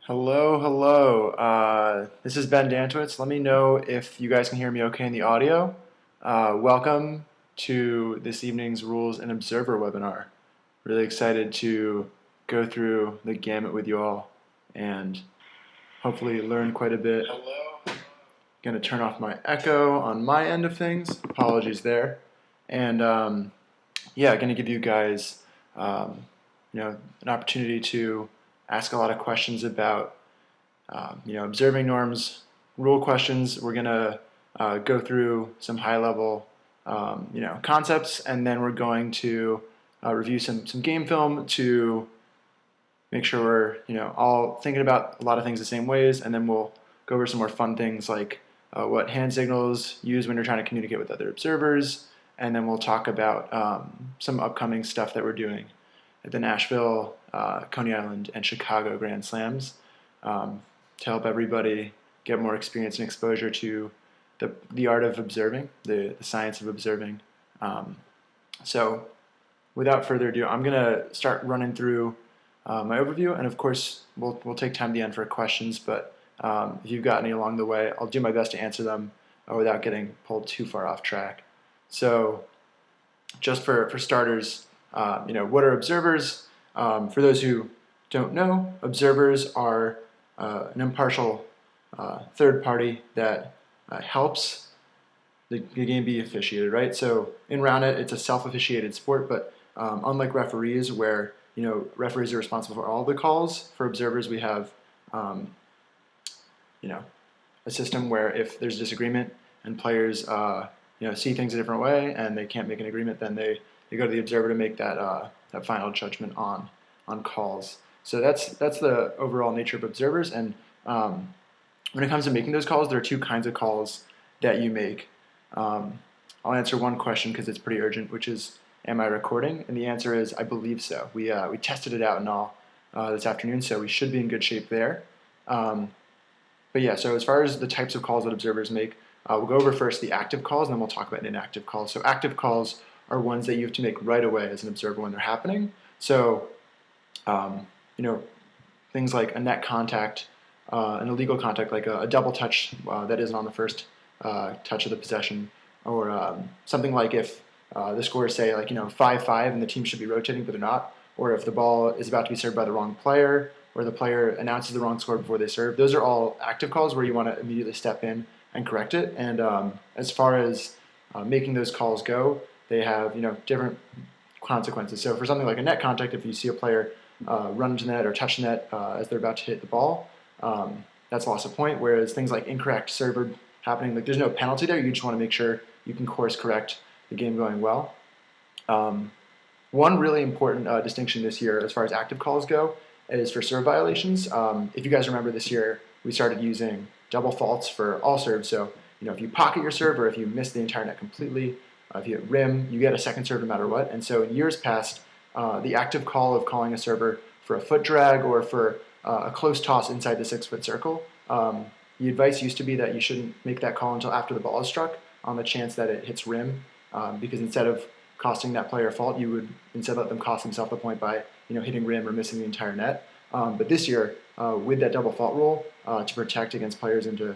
Hello, hello. This is Ben Dantowitz. Let me know if you guys can hear me okay in the audio. Welcome to this evening's Rules and Observer webinar. Really excited to go through the gamut with you all and hopefully learn quite a bit. Going to turn off my echo on my end of things. Apologies there. And yeah, going to give you guys an opportunity to ask a lot of questions about observing norms, rule questions. We're going to go through some high-level concepts, and then we're going to review some game film to make sure we're all thinking about a lot of things the same ways, and then we'll go over some more fun things like what hand signals use when you're trying to communicate with other observers, and then we'll talk about some upcoming stuff that we're doing at the Nashville, Coney Island, and Chicago Grand Slams to help everybody get more experience and exposure to the art of observing, the science of observing. So without further ado, I'm going to start running through my overview, and of course we'll take time at the end for questions, but if you've got any along the way, I'll do my best to answer them without getting pulled too far off track. So just for starters, what are observers? For those who don't know, observers are an impartial third party that helps the game be officiated, right? So in Roundnet, it's a self-officiated sport, but unlike referees, where referees are responsible for all the calls, for observers we have a system where if there's disagreement and players see things a different way and they can't make an agreement, then they go to the observer to make that final judgment on calls. So that's the overall nature of observers. And when it comes to making those calls, there are two kinds of calls that you make. I'll answer one question because it's pretty urgent, which is, am I recording? And the answer is, I believe so. We tested it out and all this afternoon, so we should be in good shape there. But yeah, so as far as the types of calls that observers make, we'll go over first the active calls, and then we'll talk about inactive calls. So active calls are ones that you have to make right away as an observer when they're happening. So, things like a net contact, an illegal contact, like a double touch that isn't on the first touch of the possession, or something like if the scores say 5-5 and the team should be rotating but they're not, or if the ball is about to be served by the wrong player, or the player announces the wrong score before they serve. Those are all active calls where you want to immediately step in and correct it. And as far as making those calls go, they have different consequences. So for something like a net contact, if you see a player run into the net or touch the net as they're about to hit the ball, that's loss of point. Whereas things like incorrect server happening, there's no penalty there. You just want to make sure you can course correct the game going well. One really important distinction this year as far as active calls go is for serve violations. If you guys remember this year, we started using double faults for all serves. So if you pocket your serve or if you miss the entire net completely, if you hit rim, you get a second serve no matter what. And so in years past, the active call of calling a server for a foot drag or for a close toss inside the 6-foot circle, the advice used to be that you shouldn't make that call until after the ball is struck on the chance that it hits rim, because instead of costing that player a fault, you would instead let them cost themselves the point by hitting rim or missing the entire net. But this year, with that double fault rule, to protect against players and to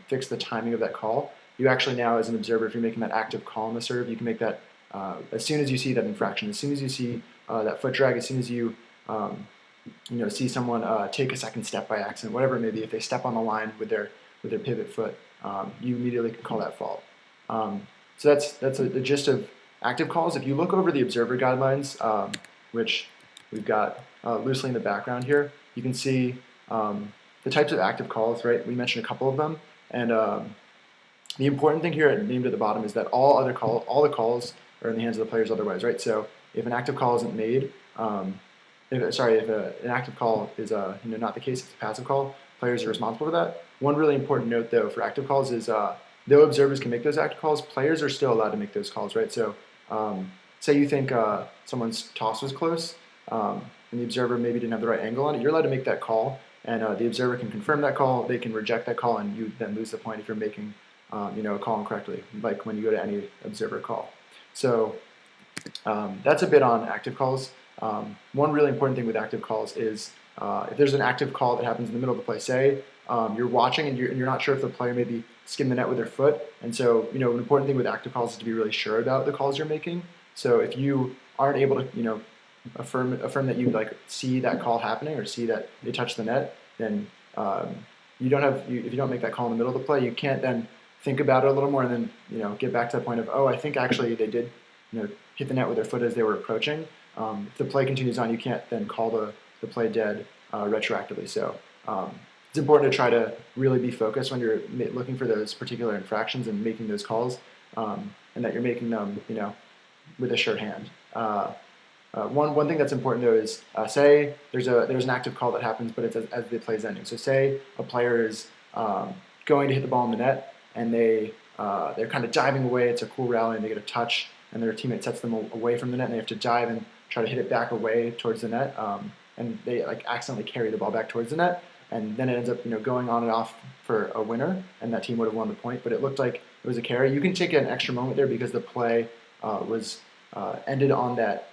fix the timing of that call, you actually now, as an observer, if you're making that active call on the serve, you can make that as soon as you see that infraction, as soon as you see that foot drag, as soon as you see someone take a second step by accident, whatever it may be. If they step on the line with their pivot foot, you immediately can call that fault. So that's the gist of active calls. If you look over the observer guidelines, which we've got loosely in the background here, you can see the types of active calls, right? We mentioned a couple of them, and the important thing here named at the bottom is that all the calls are in the hands of the players otherwise, right? So if an active call isn't made, if an active call is not the case, it's a passive call, players are responsible for that. One really important note, though, for active calls is though observers can make those active calls, players are still allowed to make those calls, right? So say you think someone's toss was close, and the observer maybe didn't have the right angle on it, you're allowed to make that call, and the observer can confirm that call, they can reject that call, and you then lose the point if you're making a call incorrectly, like when you go to any observer call. So that's a bit on active calls. One really important thing with active calls is if there's an active call that happens in the middle of the play, say you're watching and you're not sure if the player maybe skimmed the net with their foot, and so an important thing with active calls is to be really sure about the calls you're making. So if you aren't able to affirm that you see that call happening or see that they touch the net, then if you don't make that call in the middle of the play, you can't then think about it a little more and then get back to the point of, oh, I think actually they did hit the net with their foot as they were approaching. If the play continues on, you can't then call the play dead retroactively. So it's important to try to really be focused when you're looking for those particular infractions and making those calls, and that you're making them with a sure hand. One thing that's important though is say there's an active call that happens, but it's as the play's ending. So say a player is going to hit the ball in the net, and they're kind of diving away. It's a cool rally, and they get a touch, and their teammate sets them away from the net, and they have to dive and try to hit it back away towards the net, and they accidentally carry the ball back towards the net, and then it ends up going on and off for a winner, and that team would have won the point. But it looked like it was a carry. You can take an extra moment there because the play was ended on that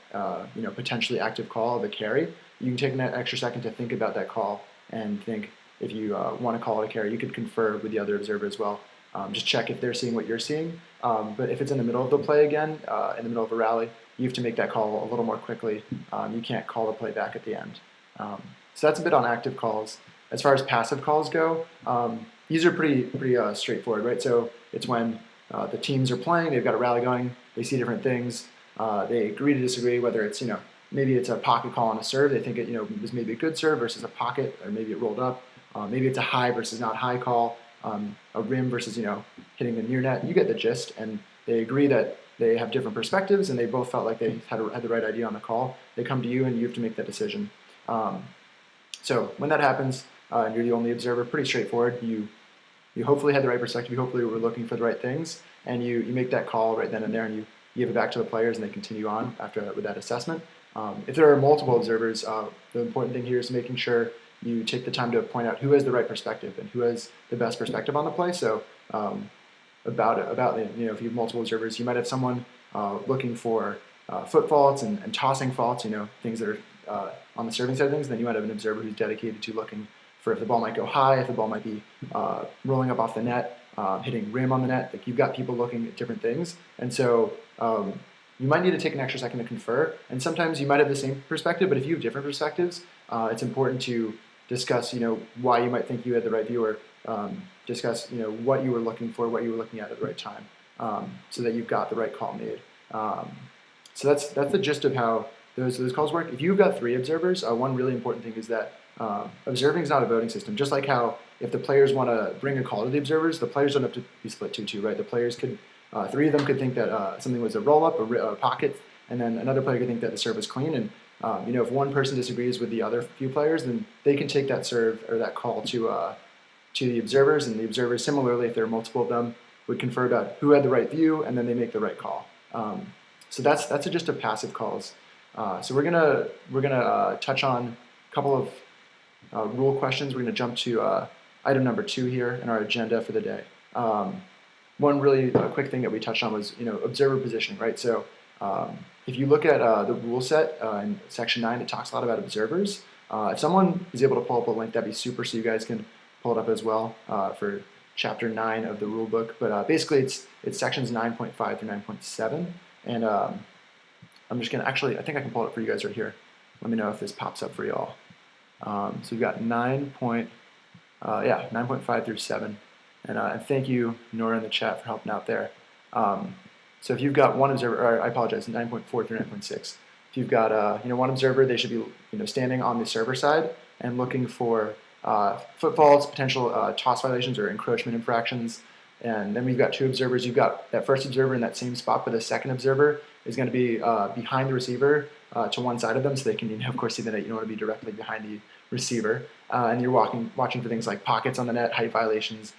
potentially active call of a carry. You can take an extra second to think about that call and think if you want to call it a carry. You could confer with the other observer as well. Just check if they're seeing what you're seeing. But if it's in the middle of the play again, in the middle of a rally, you have to make that call a little more quickly. You can't call the play back at the end. So that's a bit on active calls. As far as passive calls go, these are pretty straightforward, right? So it's when the teams are playing, they've got a rally going, they see different things, they agree to disagree, whether it's maybe it's a pocket call on a serve, they think it was maybe a good serve versus a pocket, or maybe it rolled up. Maybe it's a high versus not high call, a rim versus hitting the near net. You get the gist, and they agree that they have different perspectives, and they both felt like they had the right idea on the call. They come to you, and you have to make that decision. So when that happens, and you're the only observer, pretty straightforward. You hopefully had the right perspective. You hopefully were looking for the right things, and you make that call right then and there, and you give it back to the players, and they continue on with that assessment. If there are multiple observers, the important thing here is making sure you take the time to point out who has the right perspective and who has the best perspective on the play. So if you have multiple observers, you might have someone looking for foot faults and tossing faults, things that are on the serving side of things. Then you might have an observer who's dedicated to looking for if the ball might go high, if the ball might be rolling up off the net, hitting rim on the net. Like, you've got people looking at different things, and so you might need to take an extra second to confer. And sometimes you might have the same perspective, but if you have different perspectives, it's important to discuss, why you might think you had the right view, or discuss, what you were looking for, what you were looking at the right time, so that you've got the right call made. So that's the gist of how those calls work. If you've got 3 observers, one really important thing is that observing is not a voting system. Just like how if the players want to bring a call to the observers, the players don't have to be split 2-2, right? The players could, 3 of them could think that something was a roll-up, a pocket, and then another player could think that the serve was clean. And if one person disagrees with the other few players, then they can take that serve or that call to the observers, and the observers, similarly, if there are multiple of them, would confer about who had the right view, and then they make the right call. So that's the gist of passive calls. So we're gonna touch on a couple of rule questions. We're gonna jump to item number 2 here in our agenda for the day. One really quick thing that we touched on was observer positioning, right? So if you look at the rule set in section 9, it talks a lot about observers. If someone is able to pull up a link, that'd be super, so you guys can pull it up as well for chapter 9 of the rule book. But basically, it's sections 9.5 through 9.7, and I'm just gonna I think I can pull it up for you guys right here. Let me know if this pops up for y'all. So we've got 9.5 through 7, and thank you, Nora, in the chat for helping out there. So if you've got one observer, or I apologize, 9.4 through 9.6. If you've got one observer, they should be standing on the server side and looking for foot faults, potential toss violations or encroachment infractions. And then we've got 2 observers. You've got that first observer in that same spot, but the second observer is going to be behind the receiver to one side of them, so they can, of course, see the net. You don't want to be directly behind the receiver. And you're watching for things like pockets on the net, height violations,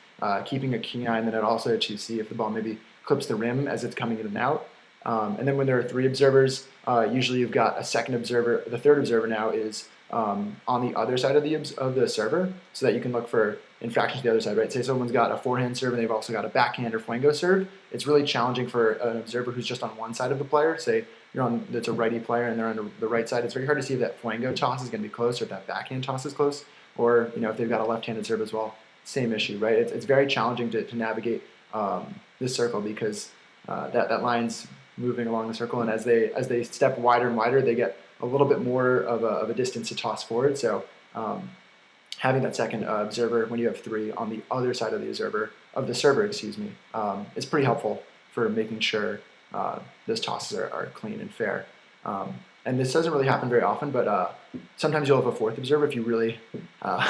keeping a keen eye on the net also to see if the ball maybe clips the rim as it's coming in and out. And then when there are 3 observers, usually you've got a second observer. The third observer now is on the other side of the server, so that you can look for infractions to the other side, right? Say someone's got a forehand serve and they've also got a backhand or flango serve. It's really challenging for an observer who's just on one side of the player. Say that's a righty player and they're on the right side. It's very hard to see if that flango toss is going to be close or if that backhand toss is close, or if they've got a left-handed serve as well. Same issue, right? It's very challenging to navigate this circle because that line's moving along the circle, and as they step wider and wider, they get a little bit more of a distance to toss forward. So having that second observer when you have three on the other side of the server, is pretty helpful for making sure those tosses are clean and fair. And this doesn't really happen very often, but sometimes you'll have a fourth observer if you really are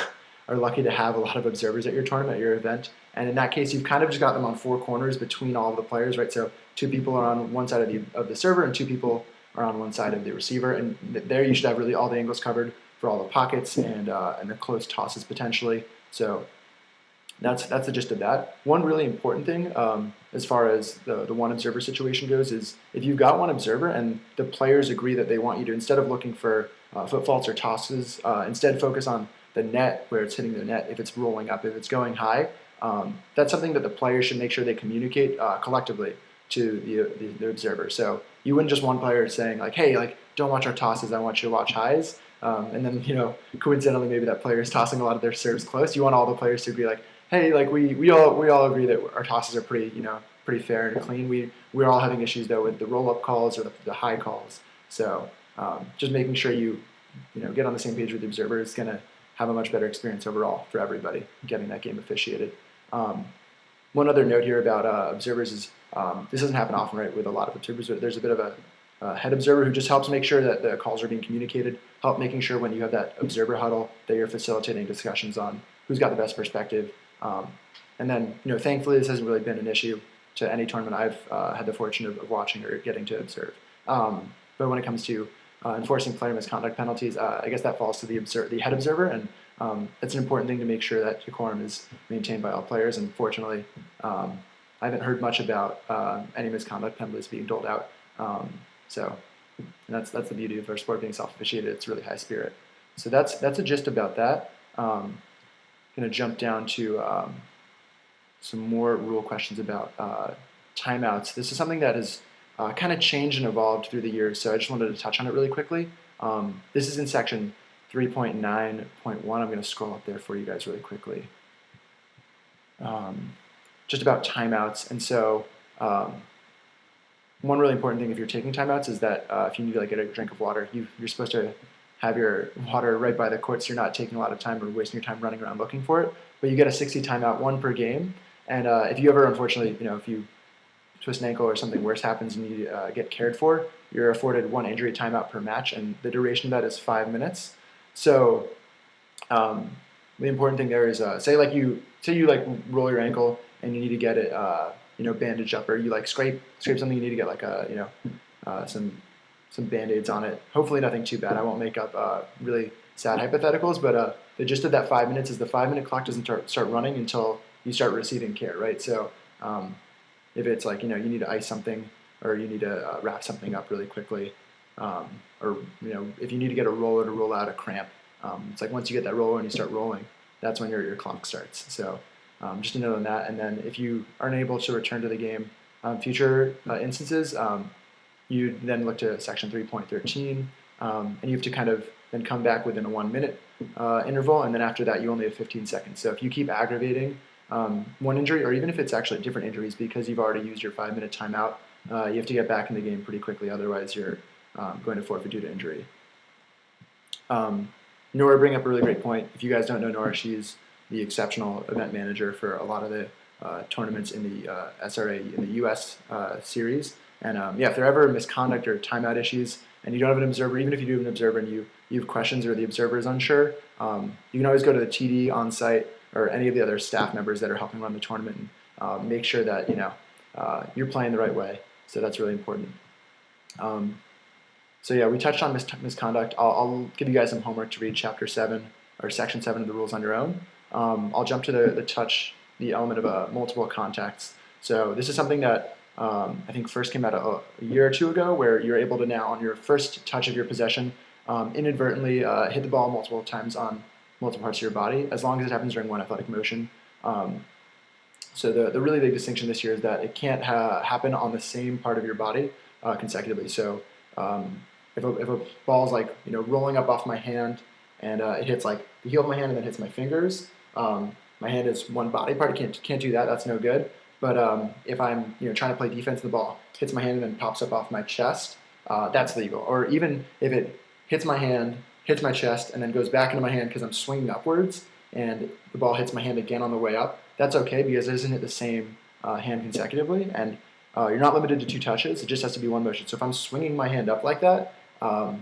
lucky to have a lot of observers at your tournament, at your event. And in that case, you've kind of just got them on four corners between all of the players, right? So two people are on one side of the server and two people are on one side of the receiver. And there you should have really all the angles covered for all the pockets and the close tosses potentially. So that's the gist of that. One really important thing as far as the one observer situation goes is if you've got one observer and the players agree that they want you to, instead of looking for foot faults or tosses, instead focus on the net, where it's hitting the net, if it's rolling up, if it's going high. That's something that the players should make sure they communicate collectively to the observer. So you wouldn't just one player saying like, hey, like don't watch our tosses, I want you to watch highs. And then coincidentally maybe that player is tossing a lot of their serves close. You want all the players to agree like, hey, like we all agree that our tosses are pretty fair and clean. We're all having issues though with the roll up calls or the high calls. So just making sure you get on the same page with the observer is going to have a much better experience overall for everybody getting that game officiated. One other note here about observers is this doesn't happen often, right, with a lot of observers. There's a bit of a head observer who just helps make sure that the calls are being communicated, help making sure when you have that observer huddle that you're facilitating discussions on who's got the best perspective. And then, thankfully this hasn't really been an issue to any tournament I've had the fortune of watching or getting to observe. But when it comes to enforcing player misconduct penalties, I guess that falls to the head observer, and it's an important thing to make sure that decorum is maintained by all players. And fortunately, I haven't heard much about any misconduct penalties being doled out. And that's the beauty of our sport being self-officiated. It's really high spirit. So that's a gist about that. I'm going to jump down to some more rule questions about timeouts. This is something that has kind of changed and evolved through the years, so I just wanted to touch on it really quickly. This is in section 3.9.1. I'm going to scroll up there for you guys really quickly. Just about timeouts. And so one really important thing if you're taking timeouts is that if you need to get a drink of water, you're supposed to have your water right by the court, so you're not taking a lot of time or wasting your time running around looking for it. But you get a 60 timeout, one per game. And if you ever, unfortunately, if you twist an ankle or something worse happens and you get cared for, you're afforded one injury timeout per match, and the duration of that is 5 minutes. So the important thing there is, say you roll your ankle and you need to get it bandaged up, or you scrape something, you need to get some band-aids on it. Hopefully nothing too bad. I won't make up really sad hypotheticals, but the gist of that 5 minutes is the 5-minute clock doesn't start running until you start receiving care, right? So if it's you need to ice something, or you need to wrap something up really quickly, or if you need to get a roller to roll out a cramp, it's once you get that roller and you start rolling, that's when your clock starts. So just to note on that. And then if you aren't able to return to the game future instances, you then look to section 3.13, and you have to kind of then come back within a 1 minute interval, and then after that you only have 15 seconds. So if you keep aggravating one injury, or even if it's actually different injuries because you've already used your 5-minute timeout, you have to get back in the game pretty quickly, otherwise you're going to forfeit due to injury. Nora bring up a really great point. If you guys don't know Nora, she's the exceptional event manager for a lot of the tournaments in the SRA in the US series. And if there are ever misconduct or timeout issues and you don't have an observer, even if you do have an observer and you have questions or the observer is unsure, you can always go to the TD on site or any of the other staff members that are helping run the tournament and make sure that you're playing the right way. So that's really important. So yeah, we touched on misconduct. I'll give you guys some homework to read Chapter 7 or Section 7 of the rules on your own. I'll jump to the element of multiple contacts. So this is something that I think first came out a year or two ago, where you're able to now, on your first touch of your possession, inadvertently hit the ball multiple times on multiple parts of your body, as long as it happens during one athletic motion. So the really big distinction this year is that it can't happen on the same part of your body consecutively. So if a ball is like rolling up off my hand and it hits like the heel of my hand and then hits my fingers, my hand is one body part. It can't do that. That's no good. But if I'm trying to play defense, the ball hits my hand and then pops up off my chest, that's legal. Or even if it hits my hand, hits my chest, and then goes back into my hand because I'm swinging upwards, and the ball hits my hand again on the way up, that's okay because it doesn't hit the same hand consecutively, and you're not limited to 2 touches. It just has to be one motion. So if I'm swinging my hand up like that, or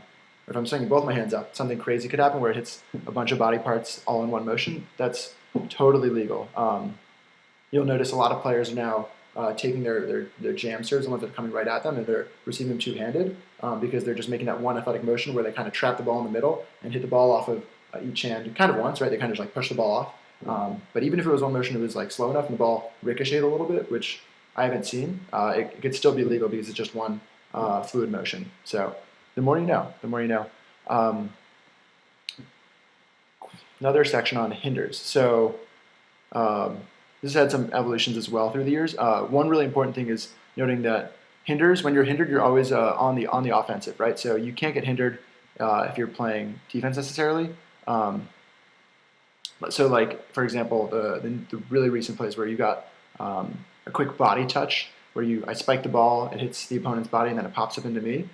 if I'm swinging both my hands up, something crazy could happen where it hits a bunch of body parts all in one motion. That's totally legal. You'll notice a lot of players are now taking their jam serves, the ones that are coming right at them, and they're receiving them two-handed because they're just making that one athletic motion where they kind of trap the ball in the middle and hit the ball off of each hand kind of once, right? They kind of just like push the ball off. But even if it was one motion, it was like slow enough and the ball ricocheted a little bit, which I haven't seen, it could still be legal because it's just one fluid motion. So the more you know, the more you know. Another section on hinders. So this has had some evolutions as well through the years. One really important thing is noting that hinders, when you're hindered, you're always on the offensive, right? So you can't get hindered if you're playing defense necessarily. So like, for example, the really recent plays where you got a quick body touch where I spike the ball, it hits the opponent's body, and then it pops up into me.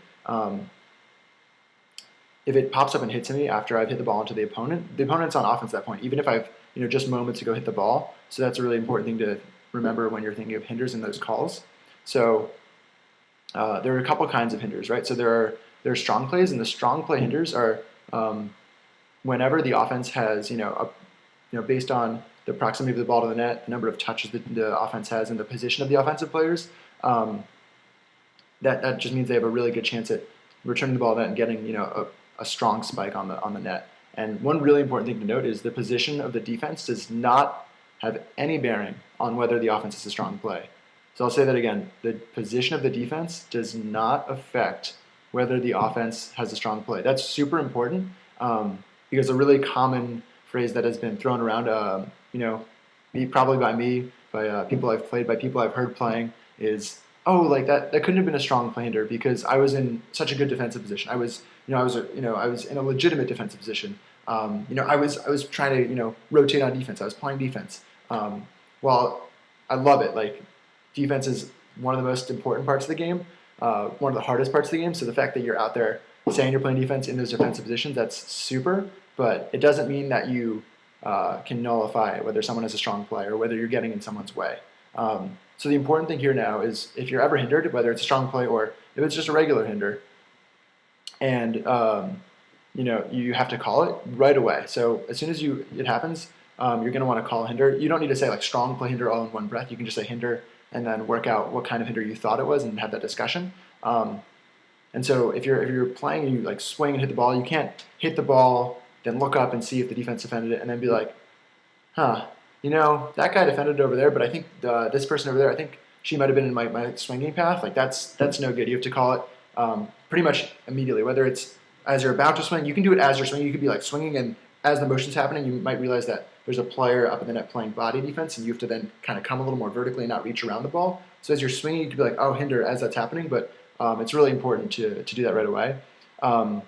If it pops up and hits me after I've hit the ball into the opponent's on offense at that point, even if I've just moments ago hit the ball. So that's a really important thing to remember when you're thinking of hinders in those calls. So there are a couple kinds of hinders, right? So there are strong plays, and the strong play hinders are whenever the offense has based on the proximity of the ball to the net, the number of touches that the offense has, and the position of the offensive players. That just means they have a really good chance at returning the ball to the net and getting a strong spike on the net. And one really important thing to note is the position of the defense does not have any bearing on whether the offense is a strong play. So I'll say that again. The position of the defense does not affect whether the offense has a strong play. That's super important because a really common phrase that has been thrown around, probably by me, by people I've played, by people I've heard playing, is, oh, like that couldn't have been a strong play hinder because I was in such a good defensive position. I was in a legitimate defensive position. I was trying to rotate on defense. I was playing defense. Well, I love it. Like, defense is one of the most important parts of the game, one of the hardest parts of the game. So the fact that you're out there saying you're playing defense in those defensive positions, that's super. But it doesn't mean that you can nullify whether someone has a strong play or whether you're getting in someone's way. So the important thing here now is if you're ever hindered, whether it's a strong play or if it's just a regular hinder, and you have to call it right away. So as soon as it happens, you're going to want to call a hinder. You don't need to say like strong play hinder all in one breath. You can just say hinder and then work out what kind of hinder you thought it was and have that discussion. And so if you're playing and you like swing and hit the ball, you can't hit the ball, then look up and see if the defense defended it, and then be like, that guy defended it over there, but I think this person over there, I think she might have been in my swinging path. Like that's no good. You have to call it pretty much immediately, whether it's as you're about to swing. You can do it as you're swinging. You could be like swinging, and as the motion's happening, you might realize that there's a player up in the net playing body defense, and you have to then kind of come a little more vertically and not reach around the ball. So as you're swinging, you could be like, oh, hinder, as that's happening, but it's really important to do that right away. And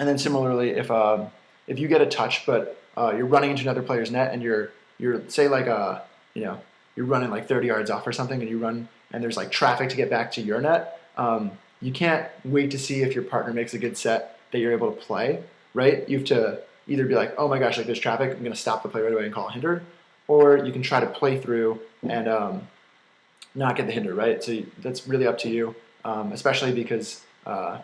then similarly, if you get a touch, but you're running into another player's net, and you're say like you're running like 30 yards off or something, and you run and there's like traffic to get back to your net. You can't wait to see if your partner makes a good set that you're able to play, right? You have to either be like, oh my gosh, like there's traffic, I'm going to stop the play right away and call a hinder, or you can try to play through and not get the hinder, right? So that's really up to you, especially because a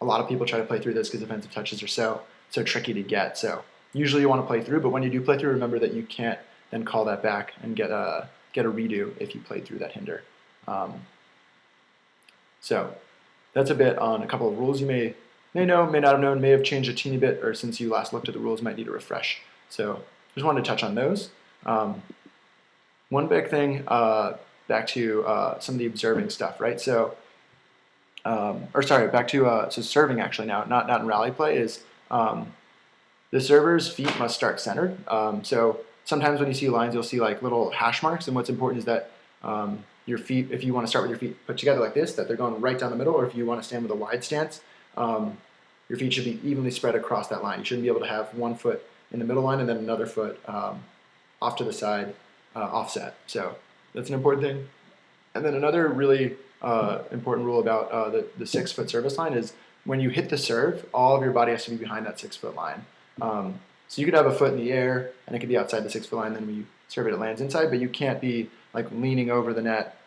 lot of people try to play through this because defensive touches are so tricky to get. So usually you want to play through, but when you do play through, remember that you can't then call that back and get a redo if you played through that hinder. So that's a bit on a couple of rules you may know, may not have known, may have changed a teeny bit, or since you last looked at the rules, might need a refresh. So just wanted to touch on those. One big thing, back to some of the observing stuff, right? So or sorry, back to serving actually now, not in rally play, is the server's feet must start centered. So sometimes when you see lines, you'll see like little hash marks, and what's important is that your feet, if you want to start with your feet put together like this, that they're going right down the middle, or if you want to stand with a wide stance, your feet should be evenly spread across that line. You shouldn't be able to have one foot in the middle line and then another foot off to the side, offset. So that's an important thing. And then another really important rule about the 6 foot service line is when you hit the serve, all of your body has to be behind that 6 foot line. So you could have a foot in the air and it could be outside the 6 foot line, then when you serve it, it lands inside, but you can't be like leaning over the net,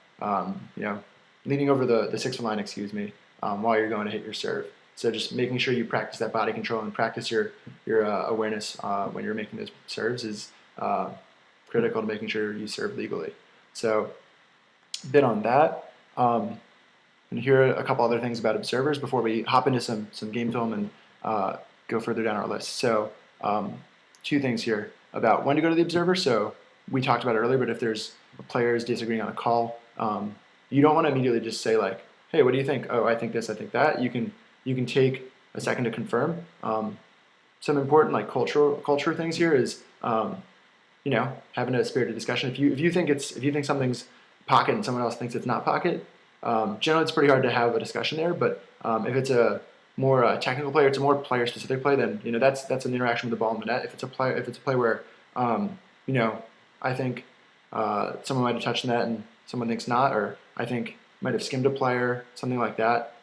leaning over the 6 foot line, while you're going to hit your serve. So just making sure you practice that body control and practice your awareness when you're making those serves is critical to making sure you serve legally. So a bit on that. And here are a couple other things about observers before we hop into some game film and go further down our list. So 2 things here about when to go to the observer. So we talked about it earlier, but if there's players disagreeing on a call, you don't want to immediately just say like, hey, what do you think? Oh, I think this, I think that. You can take a second to confirm. Some important like culture things here is having a spirited discussion. If you think something's pocket and someone else thinks it's not pocket, generally it's pretty hard to have a discussion there. But if it's a more technical play, or it's a more player specific play, then that's an interaction with the ball in the net. If it's a play where I think someone might have touched the net and someone thinks not, or I think might have skimmed a player, something like that.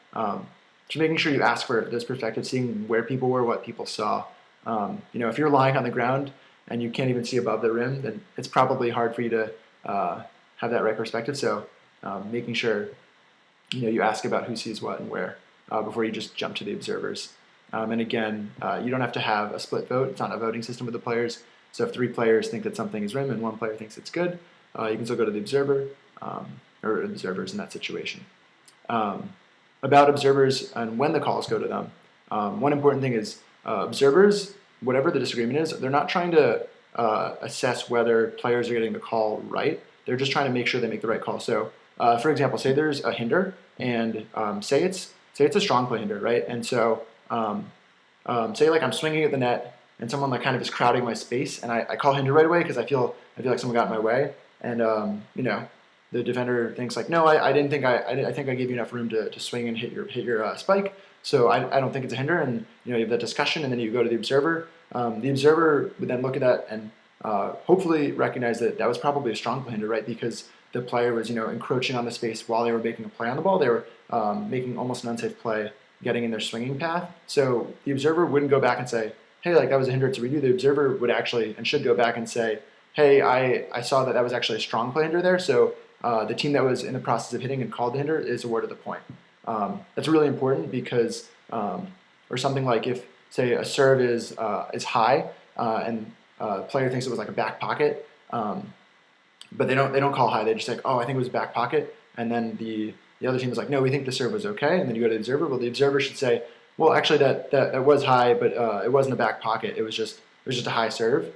Just making sure you ask for this perspective, seeing where people were, what people saw. If you're lying on the ground and you can't even see above the rim, then it's probably hard for you to have that right perspective. So making sure you ask about who sees what and where before you just jump to the observers. And again, you don't have to have a split vote. It's not a voting system with the players. So if 3 players think that something is rim and 1 player thinks it's good, you can still go to the observer or observers in that situation. About observers and when the calls go to them, one important thing is observers, whatever the disagreement is, they're not trying to assess whether players are getting the call right. They're just trying to make sure they make the right call. So, for example, say there's a hinder, and say it's a strong play hinder, right? And so, say like I'm swinging at the net, and someone like kind of is crowding my space, and I call hinder right away because I feel like someone got in my way, and the defender thinks like, no, I didn't think I think I gave you enough room to swing and hit your spike, so I don't think it's a hinder, and you have that discussion, and then you go to the observer. The observer would then look at that and hopefully recognize that was probably a strong play hinder, right? Because the player was encroaching on the space while they were making a play on the ball. They were making almost an unsafe play, getting in their swinging path. So the observer wouldn't go back and say, hey, like that was a hinder, it's a redo. The observer would actually and should go back and say, hey, I saw that was actually a strong play hinder there, so the team that was in the process of hitting and called the hinder is awarded the point. That's really important because, or something like if, say, a serve is high and the player thinks it was like a back pocket, but they don't call high. They just like, oh, I think it was back pocket, and then the other team is like, no, we think the serve was okay, and then you go to the observer. Well, the observer should say, well, actually that was high, but it wasn't a back pocket. It was just a high serve.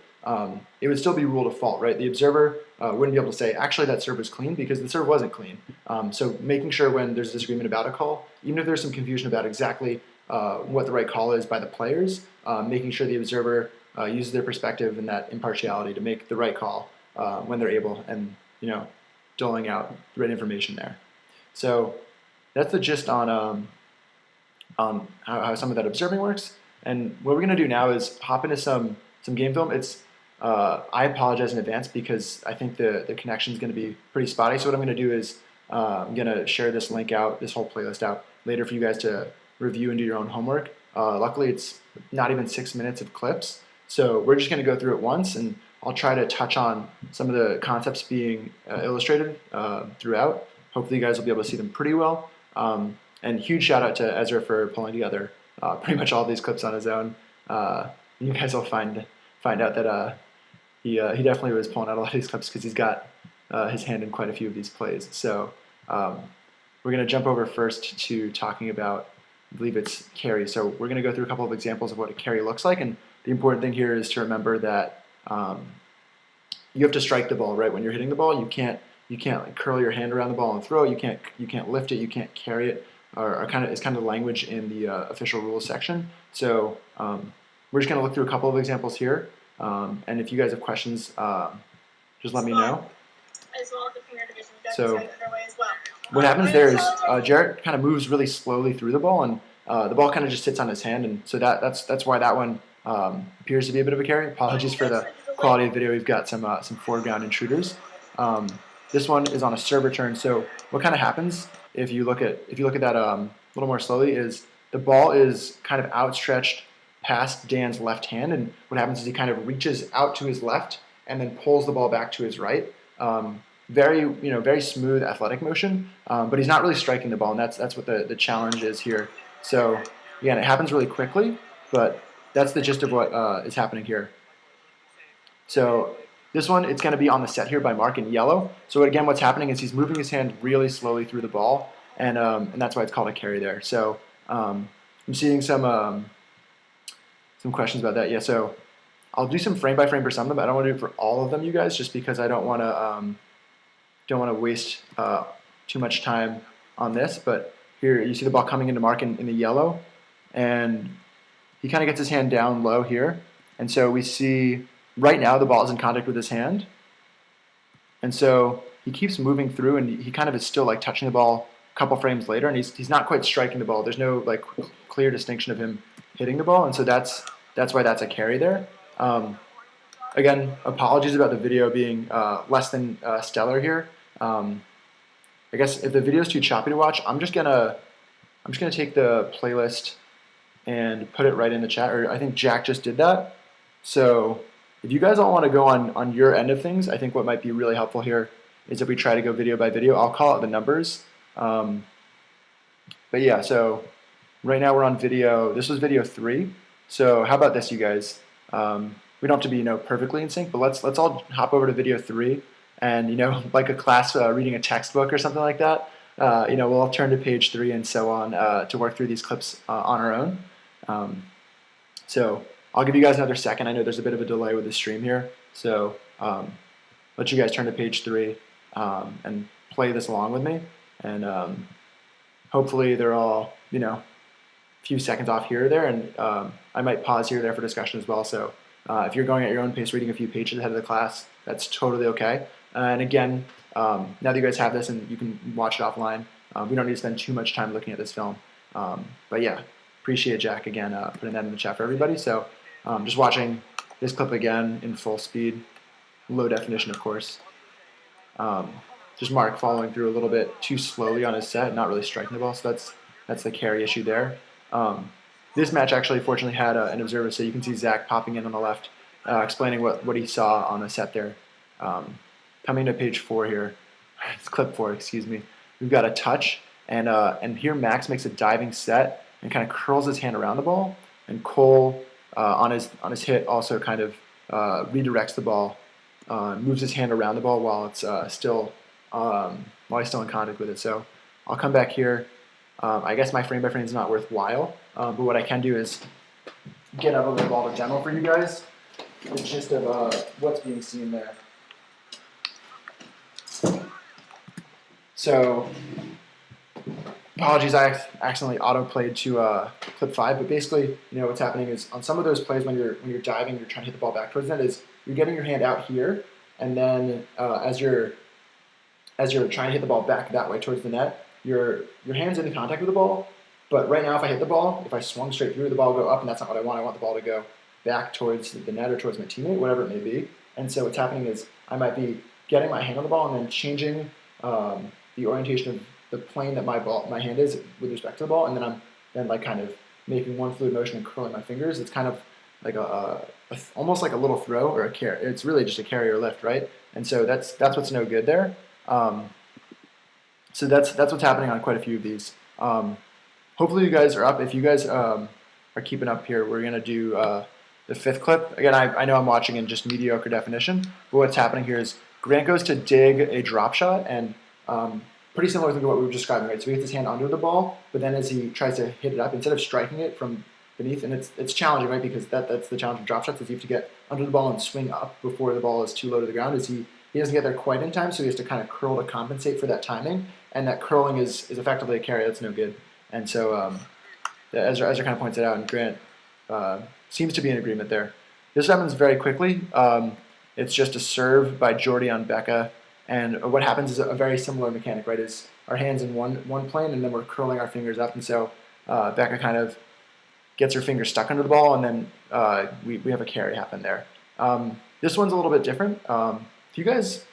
It would still be ruled a fault, right? The observer wouldn't be able to say, actually, that serve was clean because the serve wasn't clean. So making sure when there's a disagreement about a call, even if there's some confusion about exactly what the right call is by the players, making sure the observer uses their perspective and that impartiality to make the right call when they're able, and doling out the right information there. So that's the gist on how some of that observing works. And what we're going to do now is hop into some game film. I apologize in advance because I think the connection is going to be pretty spotty. So what I'm going to do is I'm going to share this link out, this whole playlist out later for you guys to review and do your own homework. Luckily, it's not even 6 minutes of clips. So we're just going to go through it once, and I'll try to touch on some of the concepts being illustrated throughout. Hopefully you guys will be able to see them pretty well. And huge shout out to Ezra for pulling together pretty much all these clips on his own. You guys will find out that he definitely was pulling out a lot of these clips because he's got his hand in quite a few of these plays. So we're going to jump over first to talking about, I believe it's carry. So we're going to go through a couple of examples of what a carry looks like. And the important thing here is to remember that you have to strike the ball, right? When you're hitting the ball, you can't like curl your hand around the ball and throw it. You can't lift it. You can't carry it. is kind of language in the official rules section. So we're just going to look through a couple of examples here, and if you guys have questions, just let me know. So what happens there is Jarrett kind of moves really slowly through the ball, and the ball kind of just sits on his hand, and so that's why that one appears to be a bit of a carry. Apologies for the quality of the video. We've got some foreground intruders. This one is on a serve return. So what kind of happens if you look at that a little more slowly is the ball is kind of outstretched past Dan's left hand, and what happens is he kind of reaches out to his left and then pulls the ball back to his right. Very smooth athletic motion, but he's not really striking the ball, and that's what the challenge is here. So again, it happens really quickly, but that's the gist of what is happening here. So this one, it's going to be on the set here by Mark in yellow. So again, what's happening is he's moving his hand really slowly through the ball, and that's why it's called a carry there. So I'm seeing some questions about that. Yeah, so I'll do some frame by frame for some of them. I don't want to do it for all of them, you guys, just because I don't want to waste too much time on this. But here you see the ball coming into Mark in the yellow, and he kind of gets his hand down low here, and so we see right now the ball is in contact with his hand, and so he keeps moving through, and he kind of is still like touching the ball a couple frames later, and he's not quite striking the ball. There's no like clear distinction of him hitting the ball, and so that's why that's a carry there. Again, apologies about the video being less than stellar here. I guess if the video is too choppy to watch, I'm just gonna take the playlist and put it right in the chat, or I think Jack just did that. So if you guys all want to go on your end of things, I think what might be really helpful here is if we try to go video by video. I'll call out the numbers. But yeah, so right now we're on video. This was video 3. So how about this, you guys? We don't have to be perfectly in sync, but let's all hop over to video 3, and like a class reading a textbook or something like that. We'll all turn to page 3 and so on to work through these clips on our own. So I'll give you guys another second. I know there's a bit of a delay with the stream here, so let you guys turn to page 3 and play this along with me, and hopefully they're all a few seconds off here or there, and I might pause here or there for discussion as well. So if you're going at your own pace, reading a few pages ahead of the class, that's totally okay. And again, now that you guys have this and you can watch it offline, we don't need to spend too much time looking at this film. But yeah, appreciate Jack again putting that in the chat for everybody. So just watching this clip again in full speed, low definition, of course. Just Mark following through a little bit too slowly on his set, not really striking the ball. So that's the carry issue there. This match actually fortunately had an observer, so you can see Zach popping in on the left, explaining what he saw on the set there. Coming to page 4 here, it's clip 4, excuse me. We've got a touch, and here Max makes a diving set and kind of curls his hand around the ball, and Cole on his hit also kind of redirects the ball, moves his hand around the ball while it's still while he's still in contact with it. So I'll come back here. I guess my frame by frame is not worthwhile, but what I can do is get out a little ball to demo for you guys the gist of what's being seen there. So, apologies, I accidentally auto-played to clip 5, but basically, what's happening is on some of those plays when you're diving, you're trying to hit the ball back towards the net, is you're getting your hand out here, and then as you're trying to hit the ball back that way towards the net, your hand's in contact with the ball. But right now, if I hit the ball, if I swung straight through, the ball will go up, and that's not what I want. I want the ball to go back towards the net or towards my teammate, whatever it may be. And so what's happening is I might be getting my hand on the ball and then changing the orientation of the plane that my hand is with respect to the ball, and then I'm like kind of making one fluid motion and curling my fingers. It's kind of like almost like a little throw or a carry. It's really just a carry or lift, right? And so that's what's no good there. So that's what's happening on quite a few of these. Hopefully you guys are up. If you guys are keeping up here, we're gonna do the 5th clip. Again, I know I'm watching in just mediocre definition, but what's happening here is Grant goes to dig a drop shot, and pretty similar to what we were describing, right? So he gets his hand under the ball, but then as he tries to hit it up, instead of striking it from beneath, and it's challenging, right? Because that's the challenge of drop shots, is you have to get under the ball and swing up before the ball is too low to the ground. Is he doesn't get there quite in time, so he has to kind of curl to compensate for that timing, and that curling is effectively a carry. That's no good. And so Ezra kind of points it out, and Grant seems to be in agreement there. This happens very quickly. It's just a serve by Jordy on Becca, and what happens is a very similar mechanic, right? Is our hands in one plane, and then we're curling our fingers up, and so Becca kind of gets her finger stuck under the ball, and then we have a carry happen there. This one's a little bit different. If you guys,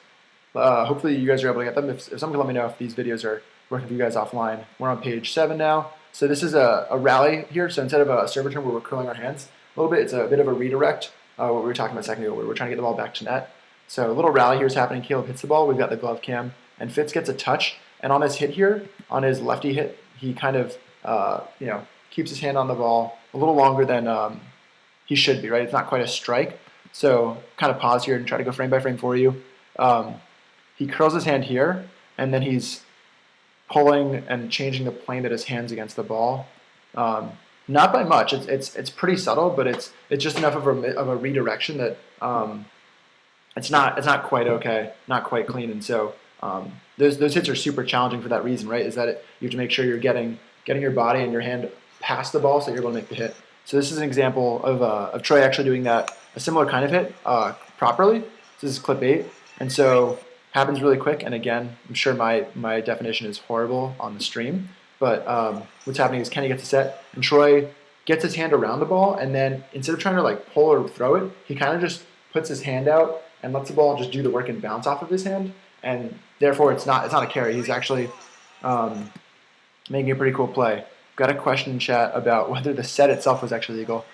hopefully you guys are able to get them. If someone can let me know if these videos are working for you guys offline. We're on page 7 now. So this is a rally here. So instead of a serve return where we're curling our hands a little bit, it's a bit of a redirect, what we were talking about a second ago, where we're trying to get the ball back to net. So a little rally here is happening. Caleb hits the ball. We've got the glove cam, and Fitz gets a touch. And on this hit here, on his lefty hit, he kind of keeps his hand on the ball a little longer than he should be, right? It's not quite a strike. So kind of pause here and try to go frame by frame for you. He curls his hand here, and then he's pulling and changing the plane that his hand's against the ball. Not by much. It's pretty subtle, but it's just enough of a redirection that it's not quite okay, not quite clean. And so those hits are super challenging for that reason, right? Is that you have to make sure you're getting your body and your hand past the ball so you're able to make the hit. So this is an example of Troy actually doing a similar kind of hit properly. This is clip 8, and so happens really quick. And again, I'm sure my definition is horrible on the stream, but what's happening is Kenny gets a set, and Troy gets his hand around the ball, and then instead of trying to like pull or throw it, he kind of just puts his hand out and lets the ball just do the work and bounce off of his hand, and therefore it's not a carry. He's actually making a pretty cool play. Got a question in chat about whether the set itself was actually legal.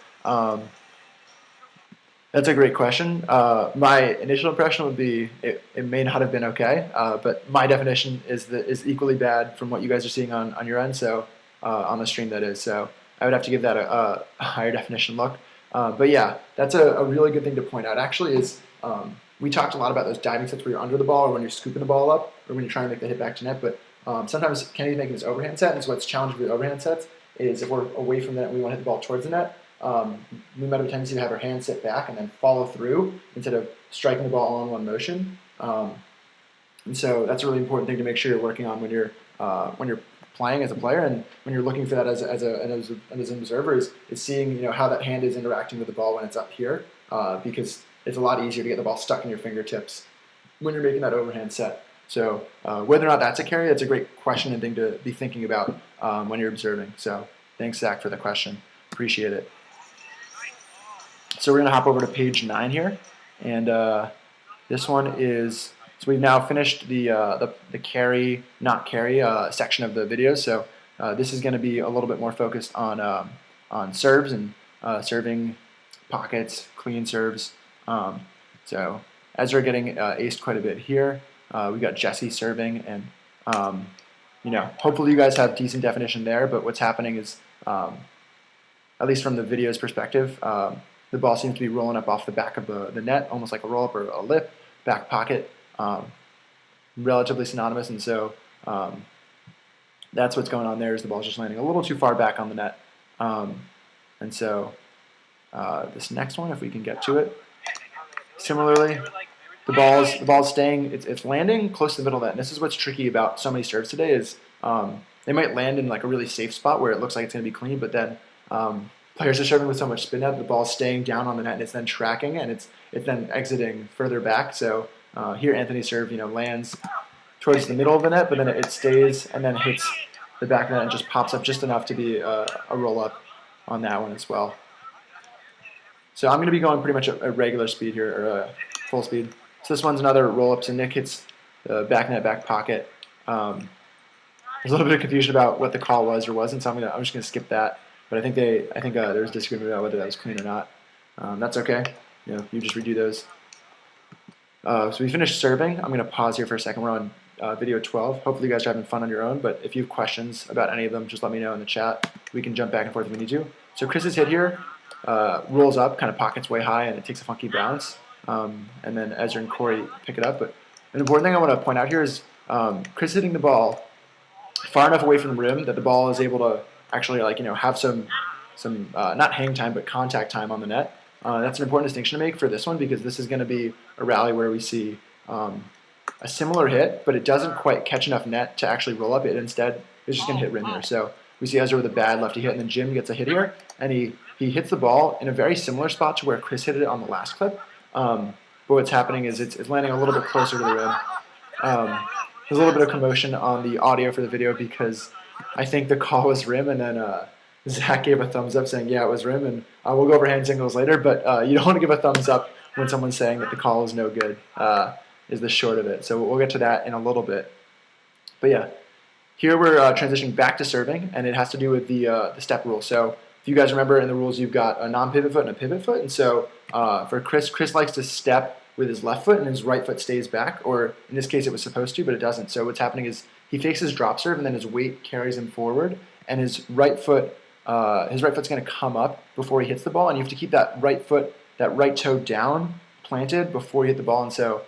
That's a great question. My initial impression would be it may not have been okay, but my definition is equally bad from what you guys are seeing on your end. So on the stream that is. So I would have to give that a higher definition look. But yeah, that's a really good thing to point out. Actually, is we talked a lot about those diving sets where you're under the ball, or when you're scooping the ball up, or when you're trying to make the hit back to net. But sometimes Kenny's making this overhand set, and so what's challenging with overhand sets is if we're away from the net, we want to hit the ball towards the net. We might have a tendency to have our hand sit back and then follow through instead of striking the ball all in one motion. And so that's a really important thing to make sure you're working on when you're playing as a player, and when you're looking for that as an observer is seeing how that hand is interacting with the ball when it's up here, because it's a lot easier to get the ball stuck in your fingertips when you're making that overhand set. So whether or not that's a carry, that's a great question and thing to be thinking about when you're observing. So thanks, Zach, for the question. Appreciate it. So we're going to hop over to page 9 here, and this one is, so we've now finished the carry, not carry section of the video. So this is going to be a little bit more focused on serves and serving pockets, clean serves. So Ezra getting aced quite a bit here. We've got Jesse serving, and hopefully you guys have decent definition there. But what's happening is, at least from the video's perspective, the ball seems to be rolling up off the back of the net, almost like a roll-up or a lip, back pocket, relatively synonymous. And so that's what's going on there, is the ball's just landing a little too far back on the net. And so this next one, if we can get to it, similarly, the ball's staying, it's landing close to the middle of the net. And this is what's tricky about so many serves today is they might land in like a really safe spot where it looks like it's going to be clean, but then players are serving with so much spin out, the ball's staying down on the net, and it's then tracking, and it's then exiting further back. So here Anthony's serve, lands towards the middle of the net, but then it stays and then hits the back of the net and just pops up just enough to be a roll up on that one as well. So I'm going to be going pretty much at regular speed here, or full speed. So this one's another roll up. So Nick hits the back net, back pocket. There's a little bit of confusion about what the call was or wasn't, so I'm just going to skip that. But I think there was disagreement about whether that was clean or not. That's okay. You just redo those. So we finished serving. I'm going to pause here for a second. We're on video 12. Hopefully you guys are having fun on your own. But if you have questions about any of them, just let me know in the chat. We can jump back and forth if we need to. So Chris's hit here rolls up, kind of pockets way high, and it takes a funky bounce. And then Ezra and Corey pick it up. But an important thing I want to point out here is Chris hitting the ball far enough away from the rim that the ball is able to actually have some not hang time but contact time on the net. That's an important distinction to make for this one, because this is going to be a rally where we see a similar hit, but it doesn't quite catch enough net to actually roll up. It instead is just going to hit rim here. So we see Ezra with a bad lefty hit, and then Jim gets a hit here, and he hits the ball in a very similar spot to where Chris hit it on the last clip. But what's happening is it's landing a little bit closer to the rim. There's a little bit of commotion on the audio for the video because I think the call was rim, and then Zach gave a thumbs up saying, yeah, it was rim, and we'll go over hand signals later, but you don't want to give a thumbs up when someone's saying that the call is no good, is the short of it. So we'll get to that in a little bit. But yeah, here we're transitioning back to serving, and it has to do with the step rule. So if you guys remember in the rules, you've got a non-pivot foot and a pivot foot, and so for Chris likes to step with his left foot and his right foot stays back, or in this case it was supposed to, but it doesn't. So what's happening is he fakes his drop serve, and then his weight carries him forward, and his right foot's going to come up before he hits the ball, and you have to keep that right foot, that right toe down, planted before you hit the ball. And so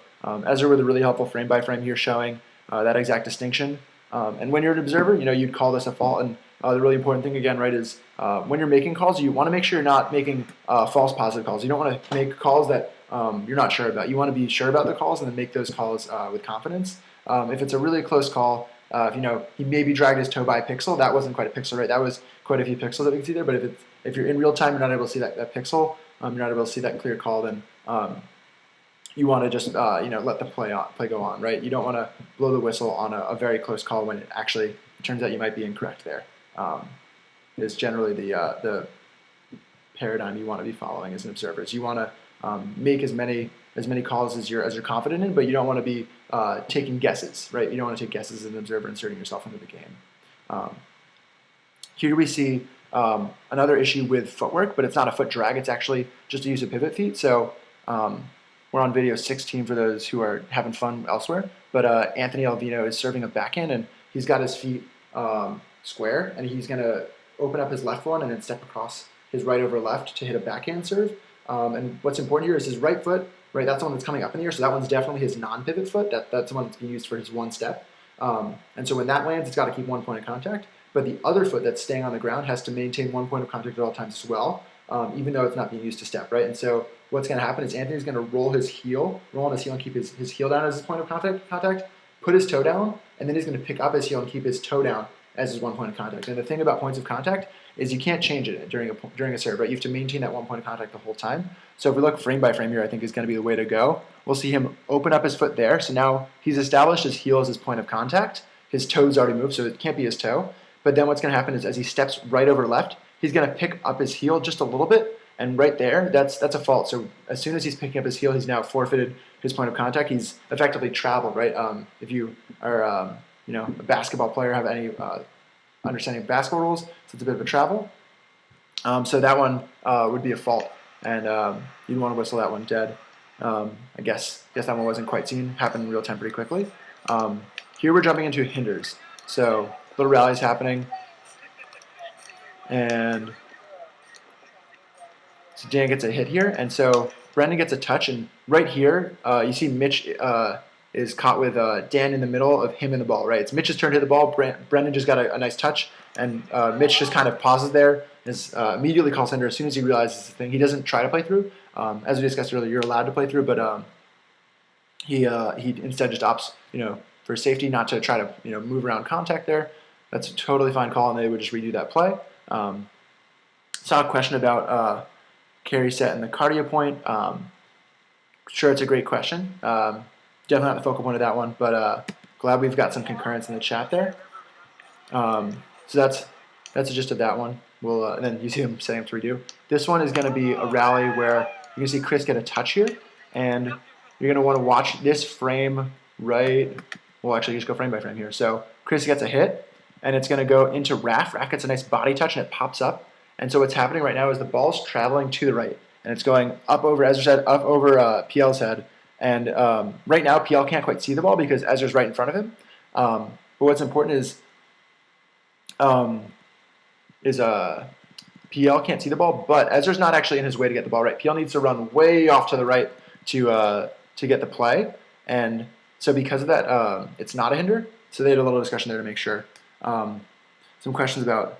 Ezra with a really helpful frame by frame here showing that exact distinction. And when you're an observer, you'd call this a fault. And the really important thing again, right, is when you're making calls, you want to make sure you're not making false positive calls. You don't want to make calls that you're not sure about. You want to be sure about the calls and then make those calls with confidence. If it's a really close call, if he maybe dragged his toe by a pixel, that wasn't quite a pixel, right? That was quite a few pixels that we can see there. But if you're in real time, you're not able to see that pixel, you're not able to see that clear call, then you want to just let the play go on, right? You don't want to blow the whistle on a very close call when it actually turns out you might be incorrect there. Is generally the paradigm you want to be following as an observer. Is you want to make as many calls as you're confident in, but you don't want to be taking guesses, right? You don't want to take guesses as an observer inserting yourself into the game. Here we see another issue with footwork, but it's not a foot drag. It's actually just a use of pivot feet. So we're on video 16 for those who are having fun elsewhere. But Anthony Alvino is serving a backhand, and he's got his feet square, and he's going to open up his left one and then step across his right over left to hit a backhand serve. And what's important here is his right foot, right? That's the one that's coming up in the air, so that one's definitely his non-pivot foot. That's the one that's being used for his one step. And so when that lands, it's got to keep 1 point of contact. But the other foot that's staying on the ground has to maintain 1 point of contact at all times as well, even though it's not being used to step, right? And so what's going to happen is Anthony's going to roll on his heel and keep his heel down as his point of contact, put his toe down, and then he's going to pick up his heel and keep his toe down as his 1 point of contact. And the thing about points of contact is you can't change it during a serve, right? You have to maintain that 1 point of contact the whole time. So if we look frame by frame here, I think is going to be the way to go. We'll see him open up his foot there. So now he's established his heel as his point of contact. His toe's already moved, so it can't be his toe. But then what's going to happen is as he steps right over left, he's going to pick up his heel just a little bit, and right there, that's a fault. So as soon as he's picking up his heel, he's now forfeited his point of contact. He's effectively traveled, right? If you are a basketball player, have any understanding of basketball rules, so it's a bit of a travel. So that one would be a fault, and you'd want to whistle that one dead. I guess that one wasn't quite seen. Happened in real time pretty quickly. Here we're jumping into hinders. So little rallies happening, and so Dan gets a hit here, and so Brendan gets a touch, and right here you see Mitch is caught with Dan in the middle of him and the ball, right? It's Mitch's turn to hit the ball. Brendan just got a nice touch, and Mitch just kind of pauses there, is immediately calls hinder as soon as he realizes the thing. He doesn't try to play through. As we discussed earlier, you're allowed to play through, but he instead just opts, for safety, not to try to move around contact there. That's a totally fine call, and they would just redo that play. Saw a question about carry set and the cardio point. Sure, it's a great question. Definitely not the focal point of that one, but glad we've got some concurrence in the chat there. So that's the gist of that one. We'll and then you see him setting up to redo. This one is going to be a rally where you can see Chris get a touch here, and you're going to want to watch this frame right. We'll actually just go frame by frame here. So Chris gets a hit, and it's going to go into Raph. Raph gets a nice body touch, and it pops up. And so what's happening right now is the ball's traveling to the right, and it's going up over Ezra's head, up over PL's head. And right now, PL can't quite see the ball because Ezra's right in front of him. But what's important is PL can't see the ball, but Ezra's not actually in his way to get the ball right. PL needs to run way off to the right to get the play. And so because of that, it's not a hinder. So they had a little discussion there to make sure. Some questions about,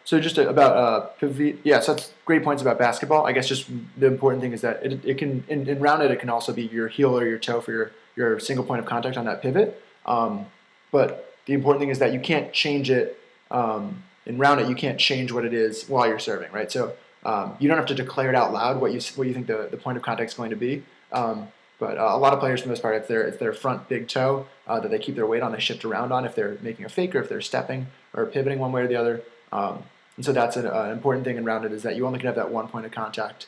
so just about pivot feet. Yeah, so that's great points about basketball. I guess just the important thing is that it can, in Roundnet, it can also be your heel or your toe for your single point of contact on that pivot. But the important thing is that you can't change it in Roundnet. You can't change what it is while you're serving, right? So you don't have to declare it out loud what you think the point of contact is going to be. But a lot of players, for the most part, it's their front big toe that they keep their weight on, they shift around on if they're making a fake or if they're stepping or pivoting one way or the other. And so that's an important thing in Roundnet, is that you only can have that one point of contact.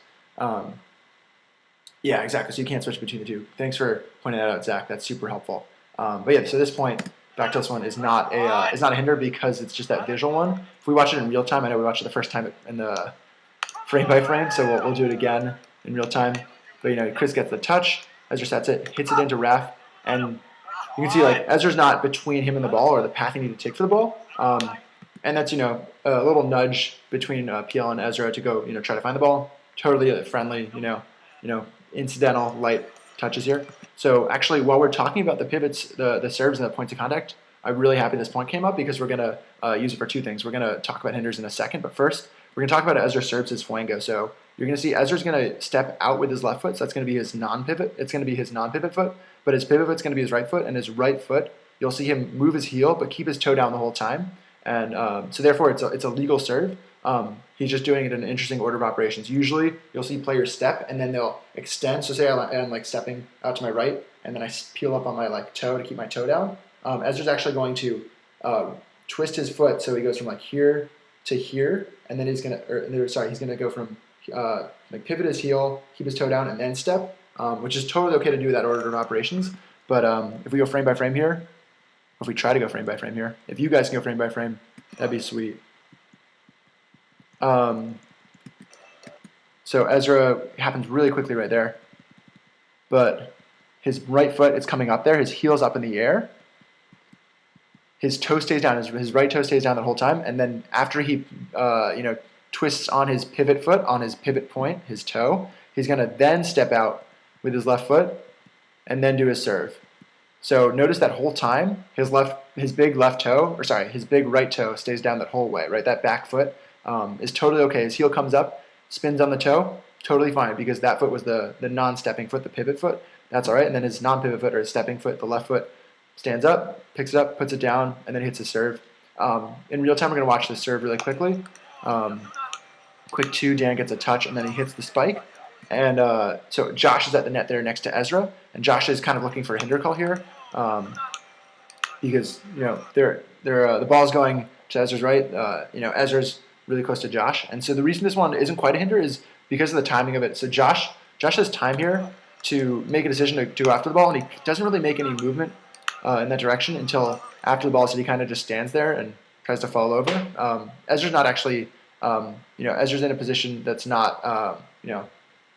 Yeah, exactly. So you can't switch between the two. Thanks for pointing that out, Zach. That's super helpful. But yeah, so this point, back to this one, is not a hinder because it's just that visual one. If we watch it in real time, I know we watched it the first time in the frame by frame, so we'll do it again in real time. But Chris gets the touch, Ezra sets it, hits it into Raf, and you can see like Ezra's not between him and the ball or the path he needs to take for the ball. And that's a little nudge between PL and Ezra to go try to find the ball. Totally friendly, incidental light touches here. So actually, while we're talking about the pivots, the serves, and the points of contact, I'm really happy this point came up because we're going to use it for two things. We're going to talk about hinders in a second, but first, we're going to talk about Ezra serves his flango. So you're going to see Ezra's going to step out with his left foot, so that's going to be his non-pivot. It's going to be his non-pivot foot, but his pivot foot's going to be his right foot, and his right foot, you'll see him move his heel, but keep his toe down the whole time. And so therefore, it's a legal serve. He's just doing it in an interesting order of operations. Usually, you'll see players step, and then they'll extend. So say I'm like stepping out to my right, and then I peel up on my toe to keep my toe down. Ezra's actually going to twist his foot, so he goes from like here to here, and then he's gonna go from pivot his heel, keep his toe down, and then step, which is totally okay to do that order of operations. But if we go frame by frame here, if we try to go frame by frame here, if you guys can go frame by frame, that'd be sweet. So Ezra happens really quickly right there, but his right foot is coming up there, his heel's up in the air, his toe stays down, his right toe stays down the whole time, and then after he twists on his pivot foot, on his pivot point, his toe, he's going to then step out with his left foot and then do his serve. So notice that whole time, his big right toe stays down that whole way, right? That back foot is totally okay. His heel comes up, spins on the toe, totally fine, because that foot was the non-stepping foot, the pivot foot. That's all right. And then his non-pivot foot or his stepping foot, the left foot, stands up, picks it up, puts it down, and then hits his serve. In real time, we're going to watch this serve really quickly. Quick two, Dan gets a touch, and then he hits the spike. And so Josh is at the net there next to Ezra, and Josh is kind of looking for a hinder call here because the ball's going to Ezra's right. Ezra's really close to Josh, and so the reason this one isn't quite a hinder is because of the timing of it. So Josh has time here to make a decision to go after the ball, and he doesn't really make any movement in that direction until after the ball. So he kind of just stands there and tries to fall over. Ezra's not actually, Ezra's in a position that's not,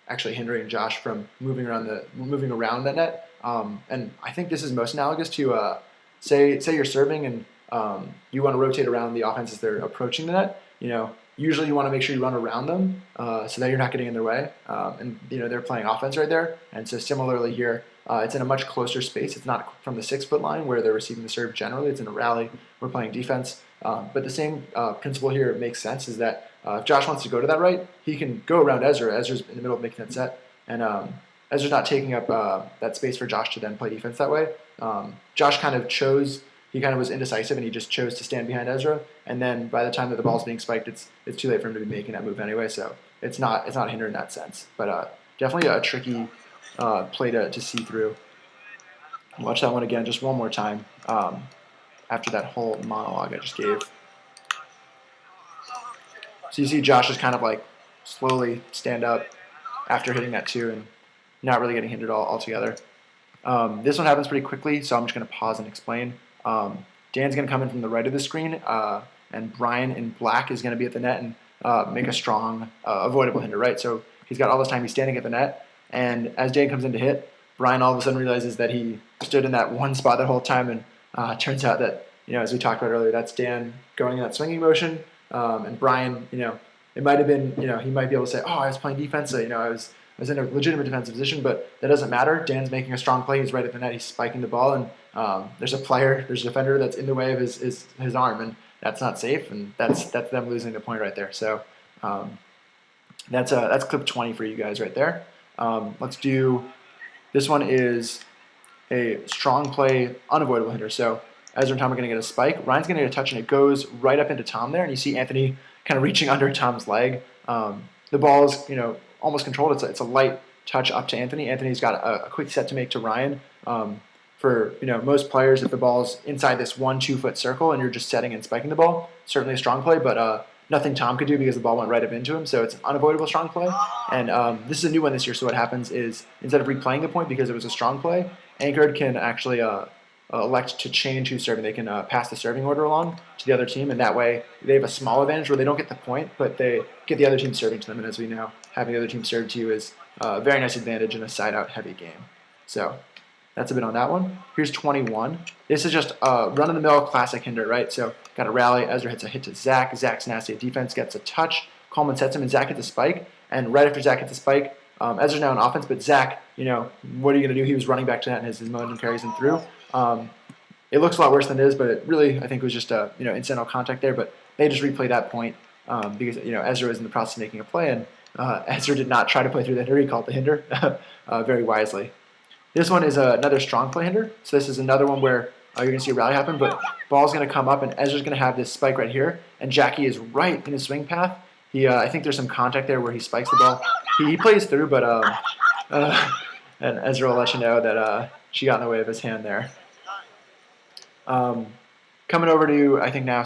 actually hindering Josh from moving around that net. And I think this is most analogous to say you're serving and you want to rotate around the offense as they're approaching the net. Usually you want to make sure you run around them so that you're not getting in their way. And they're playing offense right there. And so similarly here, it's in a much closer space. It's not from the 6-foot line where they're receiving the serve generally. It's in a rally. We're playing defense. But the same principle here makes sense, is that if Josh wants to go to that right, he can go around Ezra. Ezra's in the middle of making that set. And Ezra's not taking up that space for Josh to then play defense that way. Josh he kind of was indecisive, and he just chose to stand behind Ezra. And then by the time that the ball's being spiked, it's too late for him to be making that move anyway. So it's not a hinder in that sense. But definitely a tricky play to see through. Watch that one again just one more time after that whole monologue I just gave. So you see Josh just kind of like slowly stand up after hitting that two and not really getting hindered altogether. This one happens pretty quickly, so I'm just going to pause and explain. Dan's going to come in from the right of the screen, and Brian in black is going to be at the net and make a strong, avoidable hinder, right? So he's got all this time, he's standing at the net, and as Dan comes in to hit, Brian all of a sudden realizes that he stood in that one spot that whole time, and turns out that, as we talked about earlier, that's Dan going in that swinging motion, and Brian, it might have been, he might be able to say, oh, I was playing defense, so, I was in a legitimate defensive position, but that doesn't matter. Dan's making a strong play. He's right at the net. He's spiking the ball, and there's a defender that's in the way of his arm, and that's not safe, and that's them losing the point right there. So that's clip 20 for you guys right there. Let's do, this one is a strong play, unavoidable hinder. So Ezra and Tom are going to get a spike. Ryan's going to get a touch, and it goes right up into Tom there, and you see Anthony kind of reaching under Tom's leg. The ball is, almost controlled. It's a light touch up to Anthony. Anthony's got a quick set to make to Ryan. For most players, if the ball's inside this 1-2 foot circle and you're just setting and spiking the ball, certainly a strong play, but nothing Tom could do because the ball went right up into him, so it's an unavoidable strong play. And this is a new one this year, so what happens is instead of replaying the point because it was a strong play, Anchored can actually elect to change who's serving. They can pass the serving order along to the other team, and that way they have a small advantage where they don't get the point, but they get the other team serving to them. And as we know, having the other team serve to you is a very nice advantage in a side-out heavy game. So that's a bit on that one. Here's 21. This is just a run-of-the-mill classic hinder, right? So got a rally. Ezra hits a hit to Zach. Zach's nasty at defense, gets a touch. Coleman sets him, and Zach hits a spike. And right after Zach hits a spike, Ezra's now on offense, but Zach, what are you going to do? He was running back to that, and his momentum carries him through. It looks a lot worse than it is, but it really, I think, was just incidental contact there. But they just replay that point because Ezra was in the process of making a play, and Ezra did not try to play through the hinder. He called the hinder very wisely. This one is another strong play hinder. So this is another one where you're going to see a rally happen, but ball's going to come up, and Ezra's going to have this spike right here, and Jackie is right in his swing path. I think there's some contact there where he spikes the ball. He plays through, but and Ezra will let you know that she got in the way of his hand there. Coming over to, I think now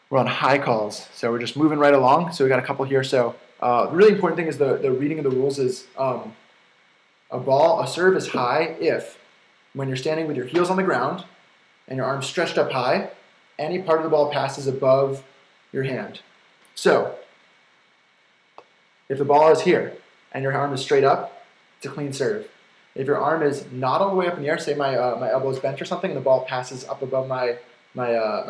we're on high calls. So we're just moving right along. So we got a couple here. So the really important thing is the reading of the rules is a serve is high if, when you're standing with your heels on the ground and your arms stretched up high, any part of the ball passes above your hand. So if the ball is here and your arm is straight up, it's a clean serve. If your arm is not all the way up in the air, say my elbow is bent or something, and the ball passes up above my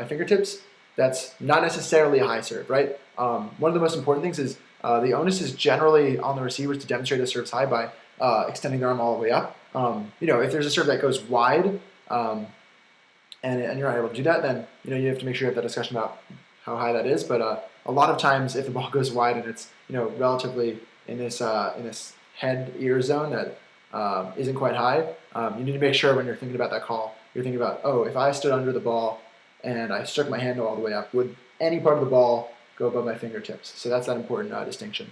fingertips, that's not necessarily a high serve, right? One of the most important things is the onus is generally on the receivers to demonstrate the serve's high by extending their arm all the way up. If there's a serve that goes wide and you're not able to do that, then you have to make sure you have that discussion about how high that is. But a lot of times, if the ball goes wide and it's relatively in this head ear zone that isn't quite high, you need to make sure when you're thinking about that call, you're thinking about, if I stood under the ball and I stuck my hand all the way up, would any part of the ball go above my fingertips? So that's that important distinction.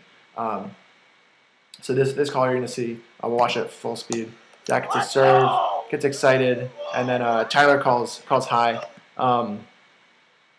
So this call you're going to see, we'll watch it at full speed. Zach gets a serve, gets excited, and then Tyler calls high.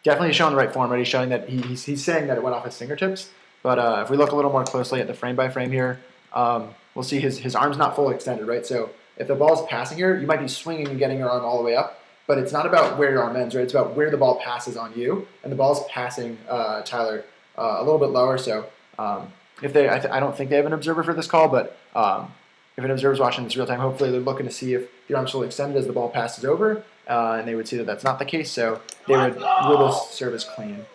Definitely showing the right form, right? He's showing that he's saying that it went off his fingertips. But if we look a little more closely at the frame by frame here, we'll see his arm's not fully extended, right? So if the ball's passing here, you might be swinging and getting your arm all the way up, but it's not about where your arm ends, right? It's about where the ball passes on you, and the ball's passing Tyler a little bit lower. So I don't think they have an observer for this call, but if an observer's watching this real time, hopefully they're looking to see if the arm's fully extended as the ball passes over, and they would see that that's not the case, so they would rule this serve as clean.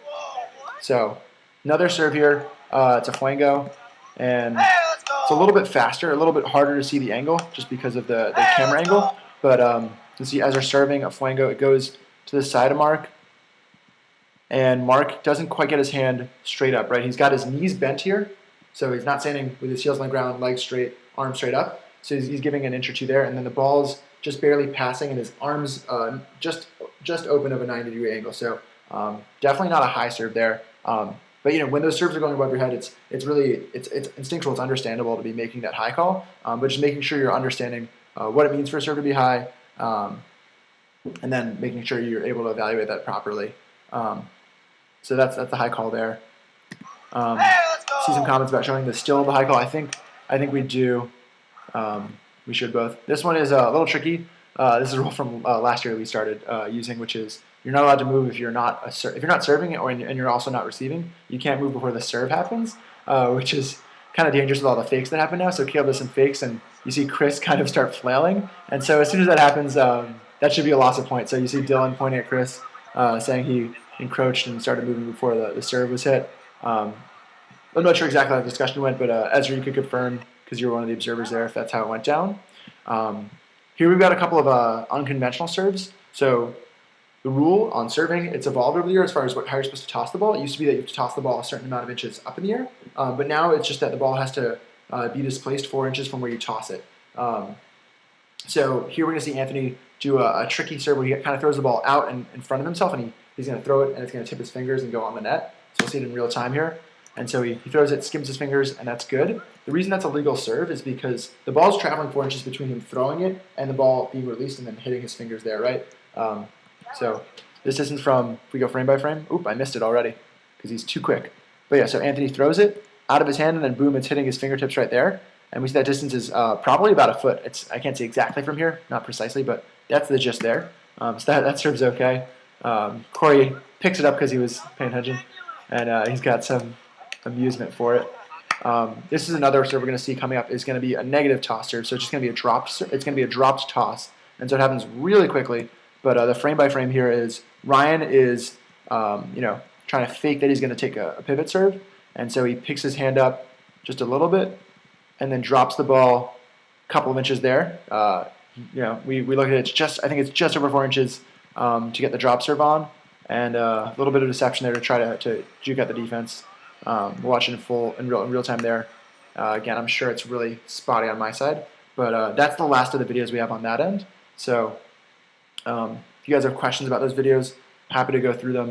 So another serve here, it's a fuego, and it's a little bit faster, a little bit harder to see the angle just because of the camera angle, but you see as they're serving a fuego, it goes to the side of Mark, and Mark doesn't quite get his hand straight up, right? He's got his knees bent here, so he's not standing with his heels on the ground, legs straight, arms straight up, so he's giving an inch or two there, and then the ball's just barely passing, and his arms just open of a 90-degree angle, so definitely not a high serve there. But when those serves are going above your head, it's instinctual, it's understandable to be making that high call, but just making sure you're understanding what it means for a serve to be high, and then making sure you're able to evaluate that properly. So that's the high call there. See some comments about showing the still the high call. I think we do. We should both. This one is a little tricky. This is a rule from last year we started using, which is you're not allowed to move if you're not serving it, and you're also not receiving. You can't move before the serve happens, which is kind of dangerous with all the fakes that happen now. So Caleb does some fakes, and you see Chris kind of start flailing. And so as soon as that happens, that should be a loss of points. So you see Dylan pointing at Chris, saying he encroached and started moving before the serve was hit. I'm not sure exactly how the discussion went, but Ezra, you could confirm because you were one of the observers there if that's how it went down. Here we've got a couple of unconventional serves. So the rule on serving, it's evolved over the year as far as how you're supposed to toss the ball. It used to be that you have to toss the ball a certain amount of inches up in the air, but now it's just that the ball has to be displaced 4 inches from where you toss it. So here we're going to see Anthony do a tricky serve where he kind of throws the ball out and in front of himself, and he's going to throw it, and it's going to tip his fingers and go on the net. So we'll see it in real time here. And so he throws it, skims his fingers, and that's good. The reason that's a legal serve is because the ball's traveling 4 inches between him throwing it and the ball being released and then hitting his fingers there, right? So this distance from, if we go frame by frame, oop, I missed it already because he's too quick. But yeah, so Anthony throws it out of his hand, and then boom, it's hitting his fingertips right there. And we see that distance is probably about a foot. I can't see exactly from here, not precisely, but that's the gist there. So that serves okay. Corey picks it up because he was paying attention, and he's got some amusement for it. This is another serve we're going to see coming up is going to be a negative toss serve, so it's just going to be a dropped. It's going to be a dropped toss, and so it happens really quickly. But the frame by frame here is Ryan is trying to fake that he's going to take a pivot serve, and so he picks his hand up just a little bit, and then drops the ball a couple of inches there. We look at it. I think it's just over 4 inches to get the drop serve on, and a little bit of deception there to try to juke out the defense. We're watching in real time there. Again, I'm sure it's really spotty on my side, but that's the last of the videos we have on that end. So if you guys have questions about those videos, happy to go through them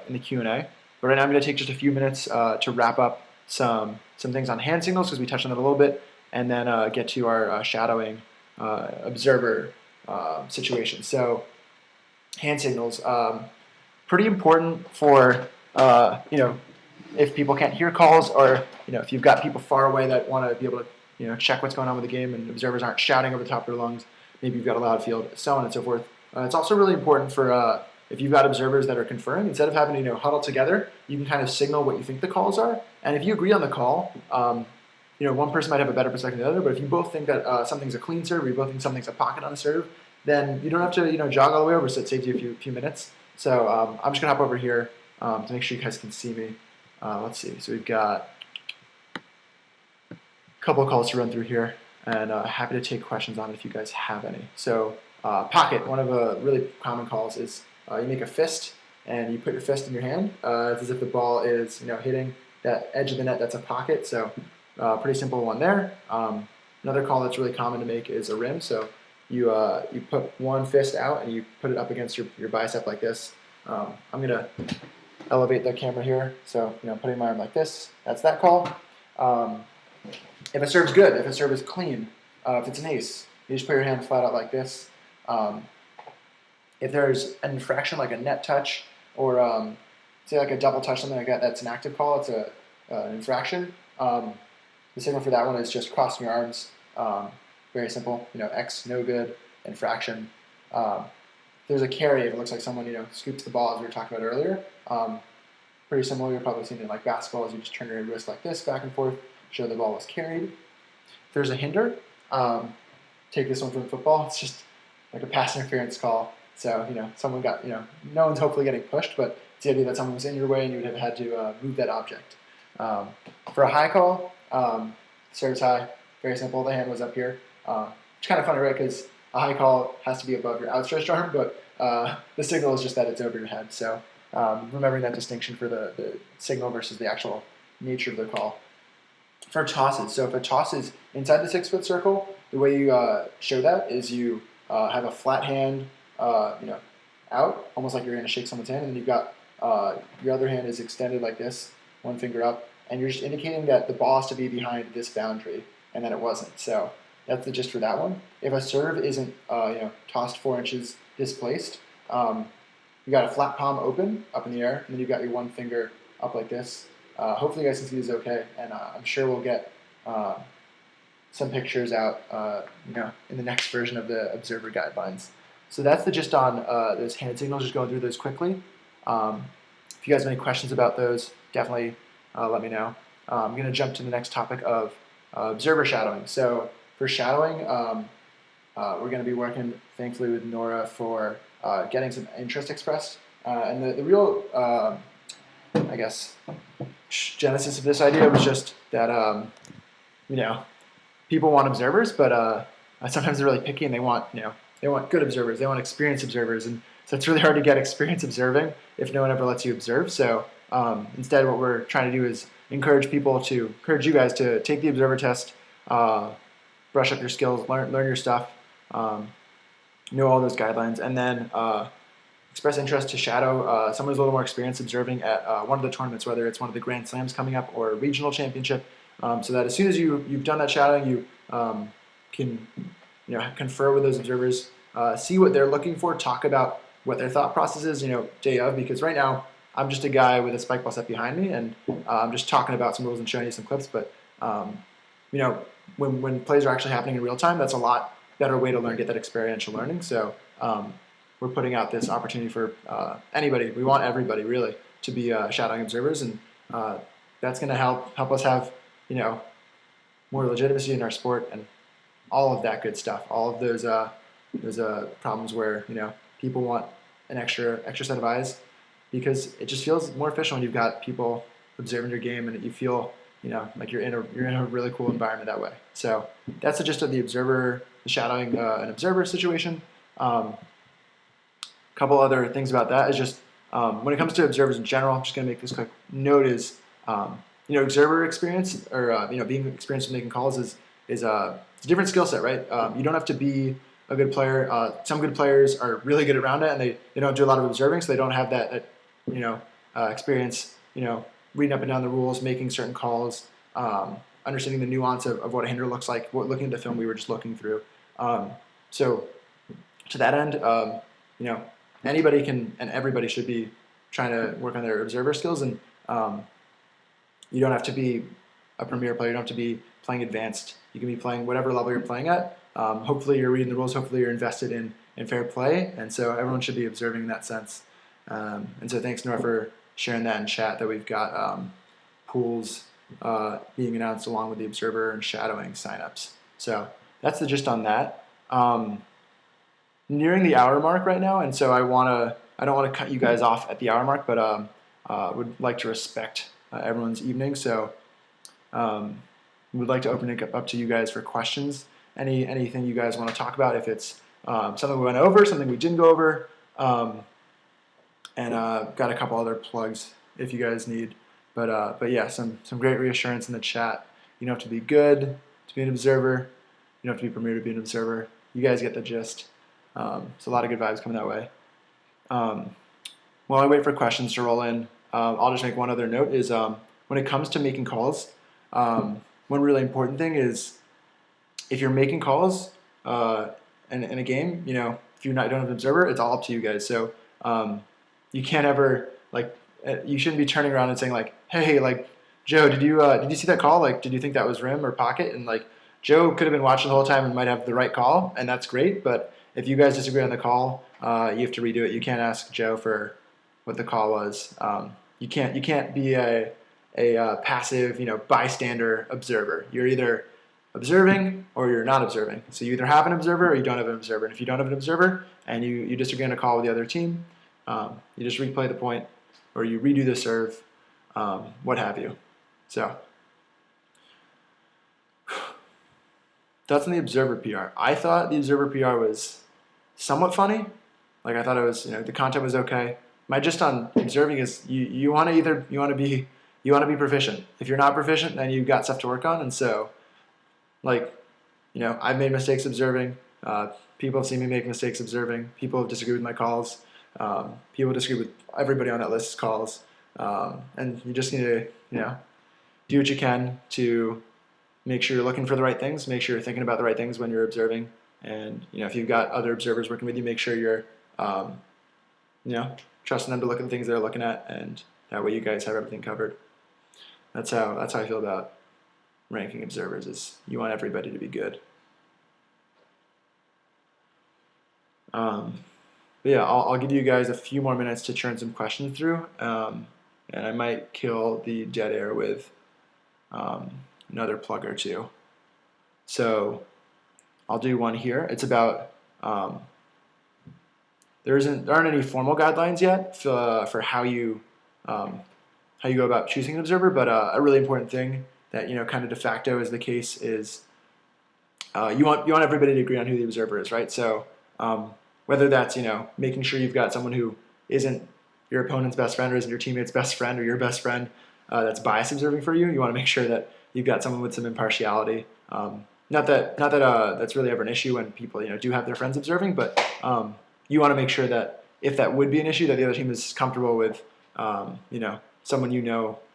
in the Q&A. But right now I'm going to take just a few minutes to wrap up some things on hand signals because we touched on it a little bit, and then get to our shadowing observer situation. So hand signals, pretty important for if people can't hear calls, or if you've got people far away that want to be able to check what's going on with the game, and observers aren't shouting over the top of their lungs. Maybe you've got a loud field, so on and so forth. It's also really important for if you've got observers that are conferring, instead of having to huddle together, you can kind of signal what you think the calls are. And if you agree on the call, one person might have a better perspective than the other. But if you both think that something's a clean serve, or you both think something's a pocket on a serve, then you don't have to jog all the way over. So it saves you a few minutes. So I'm just gonna hop over here to make sure you guys can see me. Let's see. So we've got a couple of calls to run through here, and happy to take questions on it if you guys have any. So pocket, one of the really common calls is you make a fist, and you put your fist in your hand. It's as if the ball is hitting that edge of the net. That's a pocket. So pretty simple one there. Another call that's really common to make is a rim. So you put one fist out and you put it up against your bicep like this. I'm gonna elevate the camera here. So putting my arm like this. That's that call. If a serve's good, if a serve is clean, if it's an ace, you just put your hand flat out like this. If there's an infraction like a net touch or say like a double touch, something like that, that's an active call. It's an infraction. The signal for that one is just crossing your arms. Very simple. X, no good, infraction. If there's a carry, if it looks like someone scoops the ball, as we were talking about earlier. Pretty similar. You've probably seen it in like basketball, as you just turn your wrist like this back and forth, show the ball was carried. If there's a hinder, take this one from football. It's just like a pass interference call. So someone got no one's hopefully getting pushed, but it's the idea that someone was in your way and you would have had to move that object. For a high call, serves high. Very simple. The hand was up here. It's kind of funny, right? Because a high call has to be above your outstretched arm, but the signal is just that it's over your head. So remembering that distinction for the signal versus the actual nature of the call. For tosses, so if a toss is inside the 6-foot circle, the way you show that is you have a flat hand, out, almost like you're going to shake someone's hand, and then you've got your other hand is extended like this, one finger up, and you're just indicating that the ball has to be behind this boundary, and then it wasn't. So that's the gist for that one. If a serve isn't tossed 4 inches displaced, you got a flat palm open up in the air, and then you've got your one finger up like this. Hopefully you guys can see this okay, and I'm sure we'll get some pictures out in the next version of the observer guidelines. So that's the gist on those hand signals, just going through those quickly. If you guys have any questions about those, definitely let me know. I'm going to jump to the next topic of observer shadowing. So for shadowing, we're going to be working, thankfully, with Nora for getting some interest expressed. And the real, I guess, genesis of this idea was just that, people want observers, but sometimes they're really picky and they want good observers. They want experienced observers, and so it's really hard to get experience observing if no one ever lets you observe. So instead, what we're trying to do is encourage you guys to take the observer test, brush up your skills, learn your stuff, know all those guidelines, and then express interest to shadow someone who's a little more experienced observing at one of the tournaments, whether it's one of the Grand Slams coming up or a regional championship, so that as soon as you've done that shadowing, you can confer with those observers, see what they're looking for, talk about what their thought process is, day of, because right now I'm just a guy with a spike ball set behind me, and I'm just talking about some rules and showing you some clips, but when plays are actually happening in real time, that's a lot better way to learn, get that experiential learning. So we're putting out this opportunity for anybody. We want everybody really to be shadowing observers, and that's going to help us have more legitimacy in our sport and all of that good stuff. All of those problems where people want an extra set of eyes, because it just feels more efficient when you've got people observing your game and you feel like you're in a really cool environment that way. So that's the gist of the shadowing an observer situation. Couple other things about that is just when it comes to observers in general, I'm just going to make this quick note is observer experience or being experienced with making calls is it's a different skill set, right? You don't have to be a good player. Some good players are really good at Roundnet and they don't do a lot of observing, so they don't have that experience reading up and down the rules, making certain calls, understanding the nuance of what a hinder looks like, looking at the film we were just looking through. So to that end, anybody can and everybody should be trying to work on their observer skills, and you don't have to be a premier player. You don't have to be playing advanced. You can be playing whatever level you're playing at. Hopefully you're reading the rules. Hopefully you're invested in fair play, and so everyone should be observing in that sense. And so thanks, Nora, for sharing that in chat, that we've got pools being announced along with the observer and shadowing signups. So that's the gist on that. Nearing the hour mark right now, and so I don't want to cut you guys off at the hour mark, but would like to respect everyone's evening. So we'd like to open it up to you guys for questions. Anything you guys want to talk about, if it's something we went over, something we didn't go over, and got a couple other plugs if you guys need. But yeah, some great reassurance in the chat. You don't have to be good to be an observer. You don't have to be premier to be an observer. You guys get the gist. So a lot of good vibes coming that way. While I wait for questions to roll in, I'll just make one other note is when it comes to making calls, one really important thing is if you're making calls in a game, if you don't have an observer, it's all up to you guys. So you can't ever, you shouldn't be turning around and saying hey, Joe, did you see that call? Did you think that was rim or pocket? And Joe could have been watching the whole time and might have the right call, and that's great. But if you guys disagree on the call, you have to redo it. You can't ask Joe for what the call was. You can't be a passive, bystander observer. You're either observing or you're not observing. So you either have an observer or you don't have an observer. And if you don't have an observer and you disagree on a call with the other team, you just replay the point or you redo the serve, what have you. So that's on the observer PR. I thought the observer PR was somewhat funny. I thought it was, the content was okay. My gist on observing is you want to be proficient. If you're not proficient, then you've got stuff to work on. And so, I've made mistakes observing. People have seen me make mistakes observing. People have disagreed with my calls. People disagree with everybody on that list's calls. And you just need to, do what you can to make sure you're looking for the right things, make sure you're thinking about the right things when you're observing. And, if you've got other observers working with you, make sure you're, trusting them to look at the things they're looking at, and that way you guys have everything covered. That's how I feel about ranking observers, is you want everybody to be good. But yeah, I'll give you guys a few more minutes to churn some questions through, and I might kill the dead air with another plug or two. So I'll do one here. It's about there aren't any formal guidelines yet for how you go about choosing an observer, but a really important thing that kind of de facto is the case is you want everybody to agree on who the observer is, right? So whether that's making sure you've got someone who isn't your opponent's best friend or isn't your teammate's best friend or your best friend that's bias observing for you. You want to make sure that you've got someone with some impartiality. that's really ever an issue when people do have their friends observing, but you want to make sure that if that would be an issue, that the other team is comfortable with someone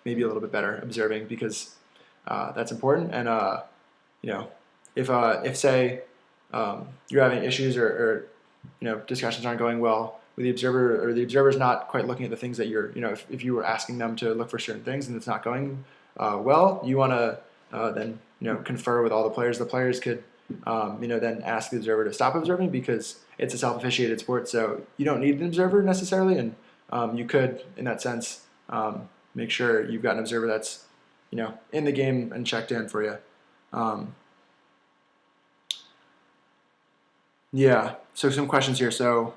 maybe a little bit better observing, because that's important. And if say you're having issues or discussions aren't going well with the observer, or the observer's not quite looking at the things that you're if you were asking them to look for certain things and it's not going well, you want to then confer with all the players. The players could then ask the observer to stop observing, because it's a self-officiated sport, so you don't need an observer necessarily, and you could, in that sense, make sure you've got an observer that's in the game and checked in for you. Yeah, so some questions here. So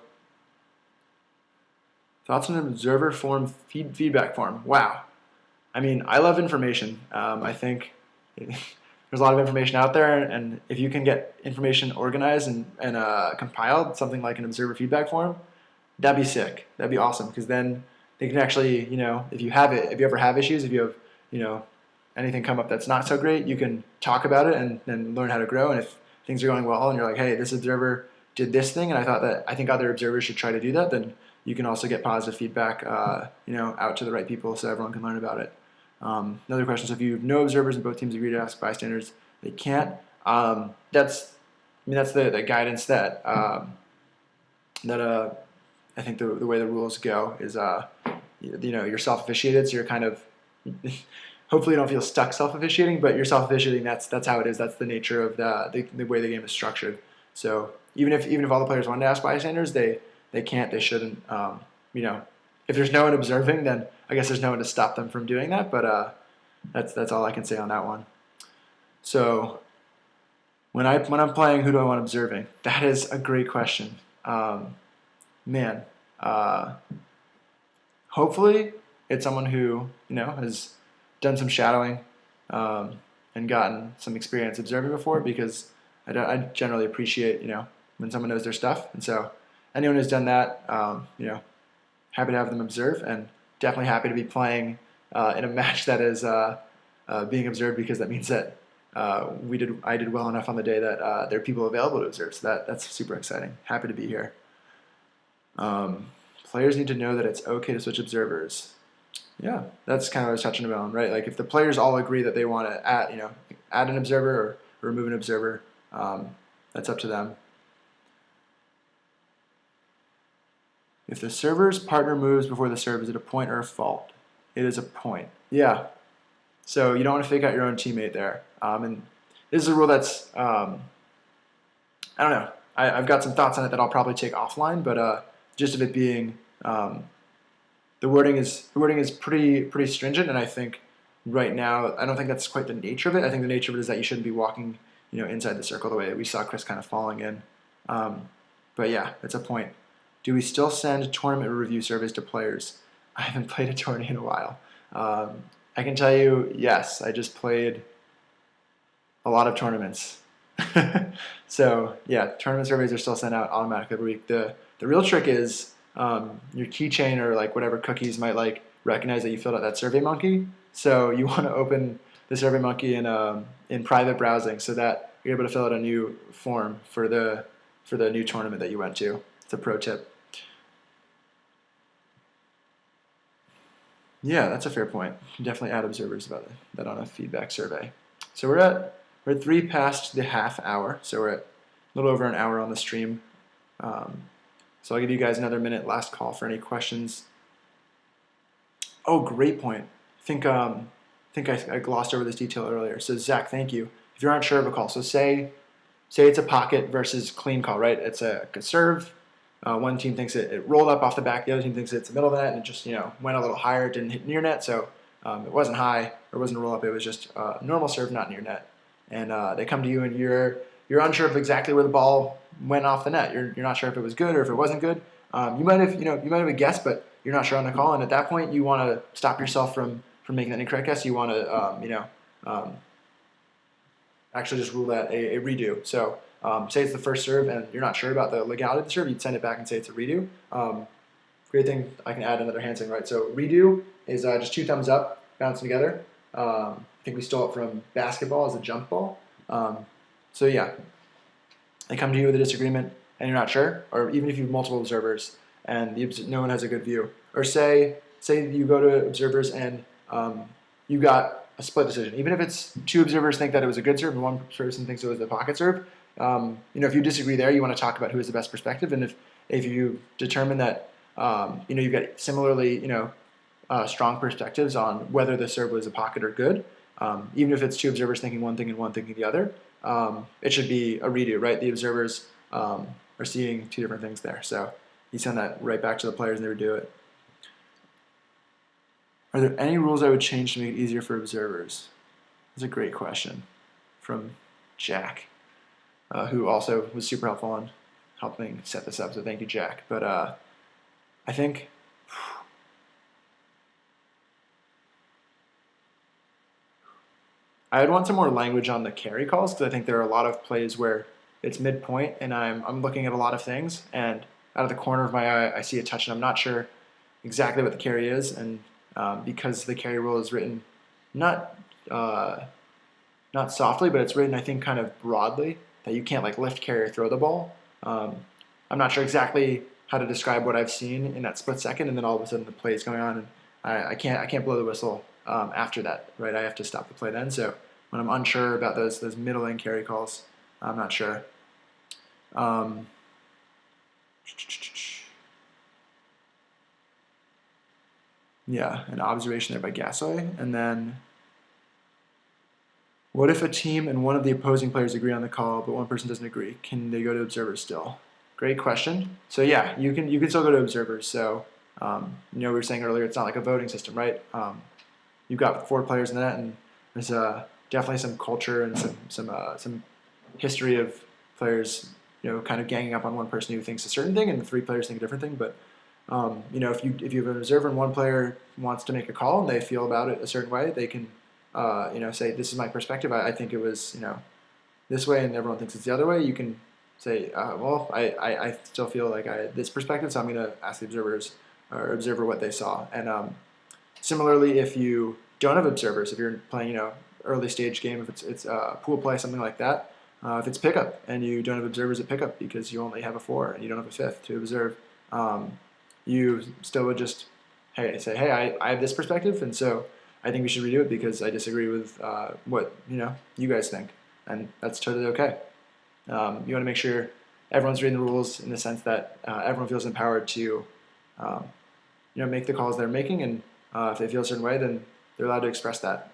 thoughts on an observer form feedback form? Wow. I mean, I love information. I think there's a lot of information out there, and if you can get information organized and compiled, something like an observer feedback form, that'd be sick. That'd be awesome, because then they can actually, if you ever have issues, if you have, anything come up that's not so great, you can talk about it and then learn how to grow. And if things are going well and you're like, hey, this observer did this thing, and I think other observers should try to do that, then you can also get positive feedback, out to the right people, so everyone can learn about it. Another question: so if you have no observers and both teams agree to ask bystanders, they can't. That's the guidance that I think the way the rules go is you're self-officiated, so you're kind of hopefully you don't feel stuck self-officiating, but you're self-officiating. That's how it is. That's the nature of the way the game is structured. So even if all the players wanted to ask bystanders, they can't. They shouldn't. If there's no one observing, then I guess there's no one to stop them from doing that. But that's all I can say on that one. So when I'm playing, who do I want observing? That is a great question. Hopefully it's someone who has done some shadowing and gotten some experience observing before, because I generally appreciate when someone knows their stuff. And so anyone who's done that, happy to have them observe, and definitely happy to be playing in a match that is being observed, because that means that I did well enough on the day that there are people available to observe. So that's super exciting. Happy to be here. Players need to know that it's okay to switch observers. Yeah, that's kind of what I was touching about, right? Like if the players all agree that they want to add an observer or remove an observer, that's up to them. If the server's partner moves before the serve, is it a point or a fault? It is a point. Yeah. So you don't want to fake out your own teammate there. And this is a rule that's, I don't know. I've got some thoughts on it that I'll probably take offline, but just of it being, the wording is pretty stringent, and I think right now I don't think that's quite the nature of it. I think the nature of it is that you shouldn't be walking, inside the circle the way that we saw Chris kind of falling in. But yeah, it's a point. Do we still send tournament review surveys to players? I haven't played a tourney in a while. I can tell you, yes, I just played a lot of tournaments. So yeah, tournament surveys are still sent out automatically every week. The real trick is your keychain or like whatever cookies might recognize that you filled out that SurveyMonkey. So you want to open the SurveyMonkey in private browsing, so that you're able to fill out a new form for the new tournament that you went to. It's a pro tip. Yeah, that's a fair point. You can definitely add observers about that on a feedback survey. So we're at 3 past the half hour, so we're at a little over an hour on the stream. So I'll give you guys another minute, last call for any questions. Oh, great point. I think I glossed over this detail earlier. So Zach, thank you. If you aren't sure of a call, so say it's a pocket versus clean call, right? It's a serve. One team thinks it rolled up off the back. The other team thinks it's the middle of the net, and it just went a little higher. It didn't hit near net, so it wasn't high or wasn't a roll up. It was just normal serve, not near net. And they come to you, and you're unsure of exactly where the ball went off the net. You're not sure if it was good or if it wasn't good. You might have a guess, but you're not sure on the call. And at that point, you want to stop yourself from making that incorrect guess. You want to actually just rule that a redo. So say it's the first serve and you're not sure about the legality of the serve, you'd send it back and say it's a redo. Great thing, I can add another hand sign, right? So redo is just 2 thumbs up, bouncing together. I think we stole it from basketball as a jump ball. So yeah, they come to you with a disagreement and you're not sure, or even if you have multiple observers and no one has a good view, or say you go to observers and you got a split decision. Even if it's two observers think that it was a good serve and one person thinks it was a pocket serve, if you disagree there, you want to talk about who has the best perspective. And if you determine that you've got similarly strong perspectives on whether the serve was a pocket or good, even if it's two observers thinking one thing and one thinking the other, it should be a redo, right? The observers are seeing two different things there. So you send that right back to the players and they redo it. Are there any rules I would change to make it easier for observers? That's a great question from Jack, who also was super helpful on helping set this up. So thank you, Jack. But I think I would want some more language on the carry calls, because I think there are a lot of plays where it's midpoint and I'm looking at a lot of things, and out of the corner of my eye I see a touch and I'm not sure exactly what the carry is, and because the carry rule is written not softly, but it's written I think kind of broadly, that you can't like lift, carry, or throw the ball. I'm not sure exactly how to describe what I've seen in that split second, and then all of a sudden the play is going on, and I can't blow the whistle after that, right? I have to stop the play then. So when I'm unsure about those middling carry calls, I'm not sure. Yeah, an observation there by Gassoy. And then, what if a team and one of the opposing players agree on the call, but one person doesn't agree? Can they go to observers still? Great question. So yeah, you can still go to observers. So we were saying earlier, it's not like a voting system, right? You've got 4 players in that, and there's definitely some culture and some history of players, kind of ganging up on one person who thinks a certain thing, and the 3 players think a different thing. But if you have an observer and one player wants to make a call and they feel about it a certain way, they can say, this is my perspective. I think it was this way, and everyone thinks it's the other way. You can say, well, I still feel like I had this perspective, so I'm going to ask the observer what they saw. And similarly, if you don't have observers, if you're playing early stage game, if it's pool play, something like that, if it's pickup and you don't have observers at pickup because you only have a 4 and you don't have a 5th to observe, you still would just say, hey, I have this perspective, and so I think we should redo it because I disagree with what you guys think, and that's totally okay. You want to make sure everyone's reading the rules in the sense that everyone feels empowered to make the calls they're making, and if they feel a certain way, then they're allowed to express that,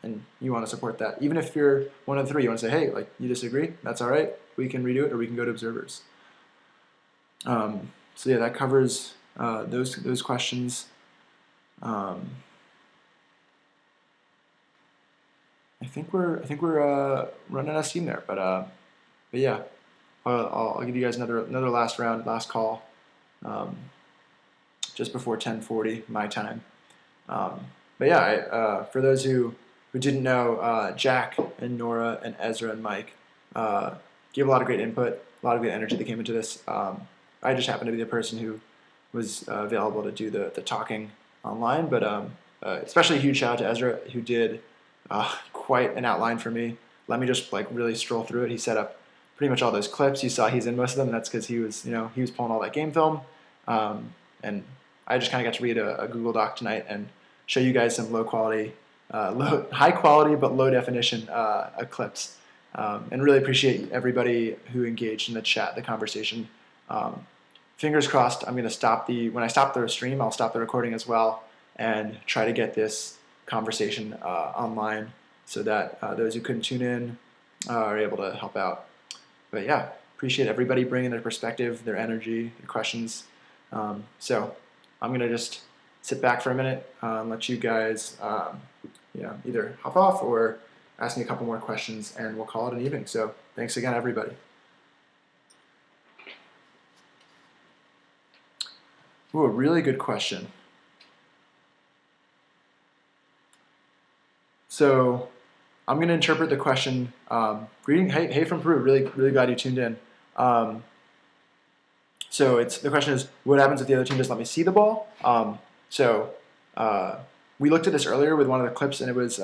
and you want to support that. Even if you're one of the 3, you want to say, hey, like, you disagree, that's all right, we can redo it, or we can go to observers. So yeah, that covers those questions. I think we're running out of steam there, but yeah, I'll give you guys another last call, just before 10:40 my time. But yeah, for those who didn't know, Jack and Nora and Ezra and Mike gave a lot of great input, a lot of good energy that came into this. I just happened to be the person who was available to do the talking online, but especially a huge shout out to Ezra, who did quite an outline for me. Let me just really stroll through it. He set up pretty much all those clips. You saw he's in most of them, and that's because he was pulling all that game film, and I just kind of got to read a Google Doc tonight and show you guys some high quality but low definition clips, and really appreciate everybody who engaged in the chat, the conversation. Fingers crossed, I'm going to stop when I stop the stream, I'll stop the recording as well and try to get this conversation online so that those who couldn't tune in are able to help out. But yeah, appreciate everybody bringing their perspective, their energy, their questions. So I'm going to just sit back for a minute and let you guys either hop off or ask me a couple more questions, and we'll call it an evening. So thanks again, everybody. Ooh, a really good question. So I'm going to interpret the question. Greeting, hey from Peru. Really glad you tuned in. So the question is, what happens if the other team doesn't let me see the ball? So we looked at this earlier with one of the clips, and it was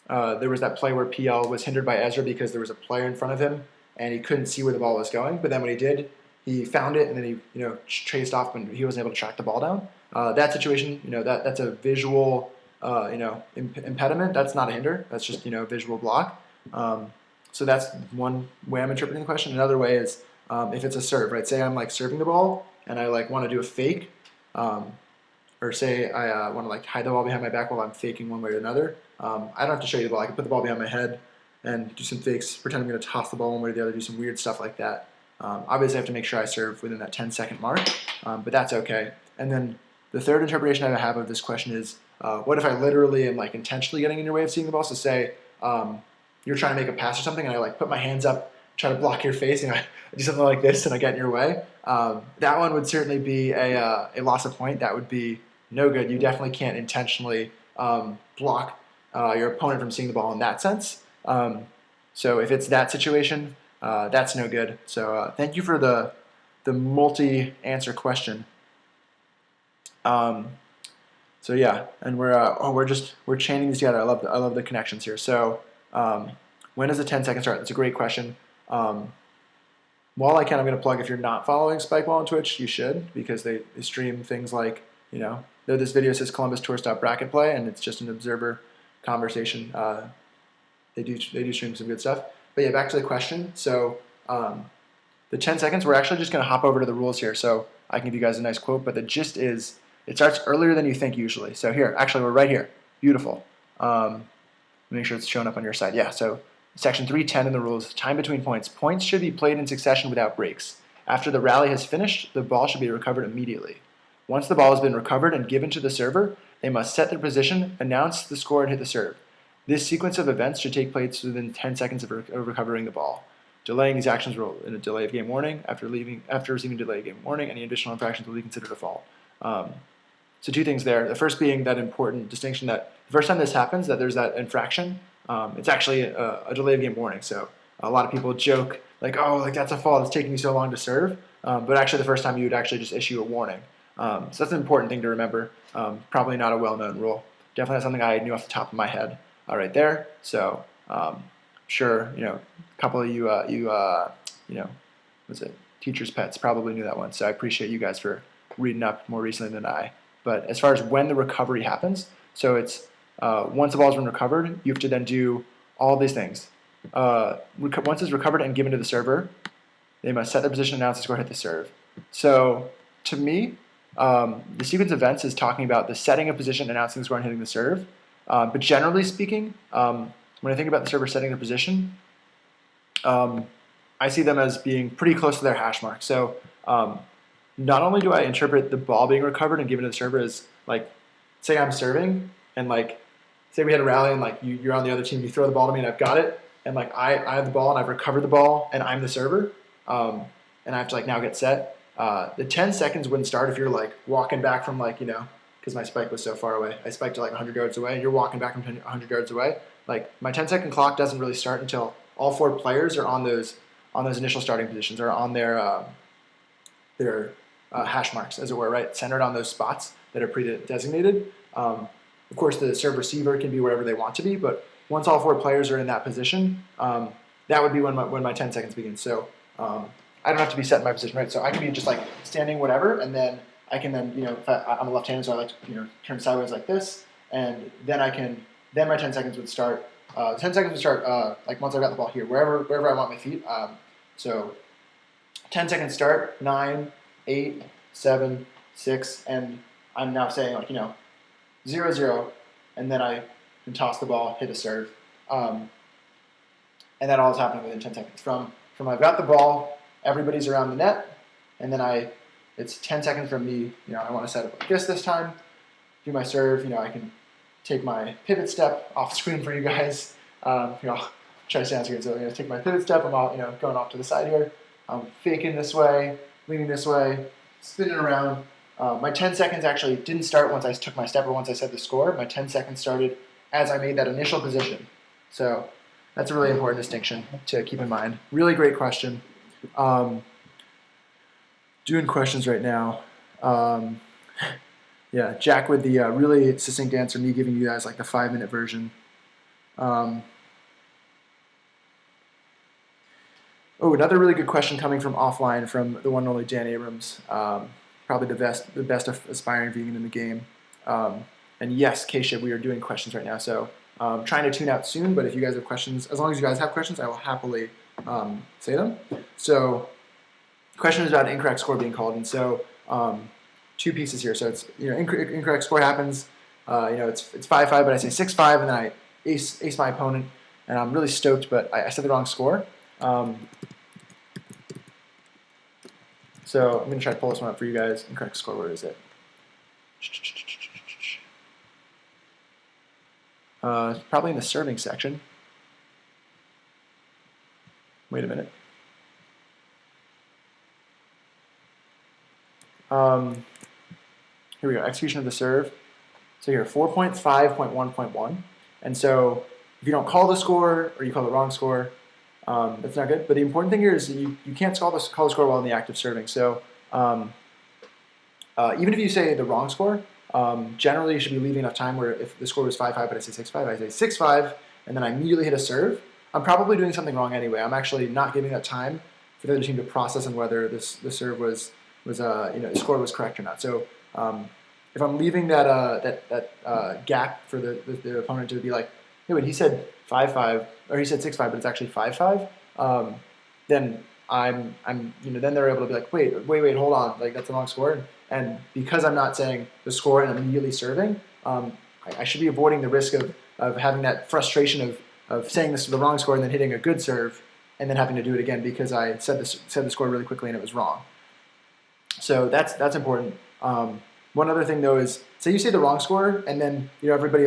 there was that play where PL was hindered by Ezra because there was a player in front of him and he couldn't see where the ball was going. But then when he did, he found it and then he traced off when he wasn't able to track the ball down. That situation, that's a visual impediment. That's not a hinder. That's just a visual block. So that's one way I'm interpreting the question. Another way is if it's a serve, right? Say I'm like serving the ball and I like want to do a fake, or say I want to like hide the ball behind my back while I'm faking one way or another. I don't have to show you the ball. I can put the ball behind my head and do some fakes, pretend I'm going to toss the ball one way or the other, do some weird stuff like that. Obviously, I have to make sure I serve within that 10-second mark, but that's okay. And then the third interpretation I have of this question is, what if I literally am like intentionally getting in your way of seeing the ball? So say you're trying to make a pass or something, and I like put my hands up, try to block your face, I do something like this, and I get in your way. That one would certainly be a loss of point. That would be no good. You definitely can't intentionally block your opponent from seeing the ball in that sense. So if it's that situation, that's no good. So thank you for the multi-answer question. So yeah, and we're chaining these together. I love the connections here. So when does the 10-second start? That's a great question. While I can, I'm going to plug, if you're not following Spikeball on Twitch, you should, because they stream things like, though this video says Columbus Tour Stop Bracket Play, and it's just an observer conversation. They do stream some good stuff. But yeah, back to the question. So the 10 seconds, we're actually just going to hop over to the rules here. So I can give you guys a nice quote, but the gist is it starts earlier than you think usually. So here, actually, we're right here. Beautiful. Make sure it's showing up on your side. Yeah, so Section 310 in the rules, time between points. Points should be played in succession without breaks. After the rally has finished, the ball should be recovered immediately. Once the ball has been recovered and given to the server, they must set their position, announce the score, and hit the serve. This sequence of events should take place within 10 seconds of recovering the ball. Delaying these actions will in a delay of game warning. After receiving delay of game warning, any additional infractions will be considered a fault. So two things there. The first being that important distinction that the first time this happens, that there's that infraction, it's actually a delay of game warning. So a lot of people joke like, oh, like that's a fault. It's taking you so long to serve. But actually, the first time you would actually just issue a warning. So that's an important thing to remember. Probably not a well-known rule. Definitely not something I knew off the top of my head. Right there. So sure, a couple of you, what's it? Teachers' pets probably knew that one. So I appreciate you guys for reading up more recently than I. But as far as when the recovery happens, so it's once the ball's been recovered, you have to then do all these things. Once it's recovered and given to the server, they must set their position, announce the score, hit the serve. So to me, the sequence of events is talking about the setting of position, announcing the score, and hitting the serve. But generally speaking, when I think about the server setting their position, I see them as being pretty close to their hash mark. So not only do I interpret the ball being recovered and given to the server as, like, say I'm serving, and, like, say we had a rally and, like, you're on the other team, you throw the ball to me and I've got it, and, like, I have the ball and I've recovered the ball and I'm the server, and I have to, like, now get set. The 10 seconds wouldn't start if you're, like, walking back from, like, because my spike was so far away. I spiked to like 100 yards away, and you're walking back from 100 yards away. Like, my 10-second clock doesn't really start until all four players are on those initial starting positions, or on their hash marks, as it were, right? Centered on those spots that are pre-designated. Of course, the serve receiver can be wherever they want to be, but once all four players are in that position, that would be when my 10 seconds begins. So I don't have to be set in my position, right? So I can be just like standing whatever, and then I can then, if I'm a left-handed, so I like to, turn sideways like this, and then my 10 seconds would start. 10 seconds would start like once I've got the ball here, wherever I want my feet. So 10 seconds start, 9, 8, 7, 6, and I'm now saying, like, 0, 0, and then I can toss the ball, hit a serve. And that all is happening within 10 seconds. From I've got the ball, everybody's around the net, and then it's 10 seconds from me, I want to set up like this time, do my serve, I can take my pivot step off screen for you guys, try to stay on screen, so take my pivot step, I'm all, going off to the side here, I'm faking this way, leaning this way, spinning around. My 10 seconds actually didn't start once I took my step or once I set the score. My 10 seconds started as I made that initial position. So that's a really important distinction to keep in mind. Really great question. Doing questions right now. Yeah, Jack with the really succinct answer, me giving you guys like the 5-minute version. Oh, another really good question coming from offline from the one and only Dan Abrams, probably the best aspiring vegan in the game. And yes, K-Shib, we are doing questions right now, so trying to tune out soon, but if you guys have questions, as long as you guys have questions, I will happily say them. So the question is about incorrect score being called, and so two pieces here. So it's, incorrect score happens, it's 5-5, but I say 6-5, and then I ace my opponent, and I'm really stoked, but I said the wrong score. So I'm going to try to pull this one up for you guys. Incorrect score, where is it? Probably in the serving section. Wait a minute. Here we go, execution of the serve. So here, 4.5.1.1. And so if you don't call the score or you call the wrong score, that's not good. But the important thing here is that you can't call the score while in the act of serving. So even if you say the wrong score, generally you should be leaving enough time where if the score was 5-5 but I say 6-5, I say 6-5, and then I immediately hit a serve. I'm probably doing something wrong anyway. I'm actually not giving that time for the other team to process on whether the serve the score was correct or not. So if I'm leaving that gap for the opponent to be like, hey, but he said 5-5 or he said 6-5, but it's actually 5-5, then then they're able to be like, wait, hold on, like that's the wrong score. And because I'm not saying the score and immediately serving, I should be avoiding the risk of having that frustration of saying this is the wrong score and then hitting a good serve and then having to do it again because I said the score really quickly and it was wrong. So that's important. One other thing though is, say you say the wrong score and then everybody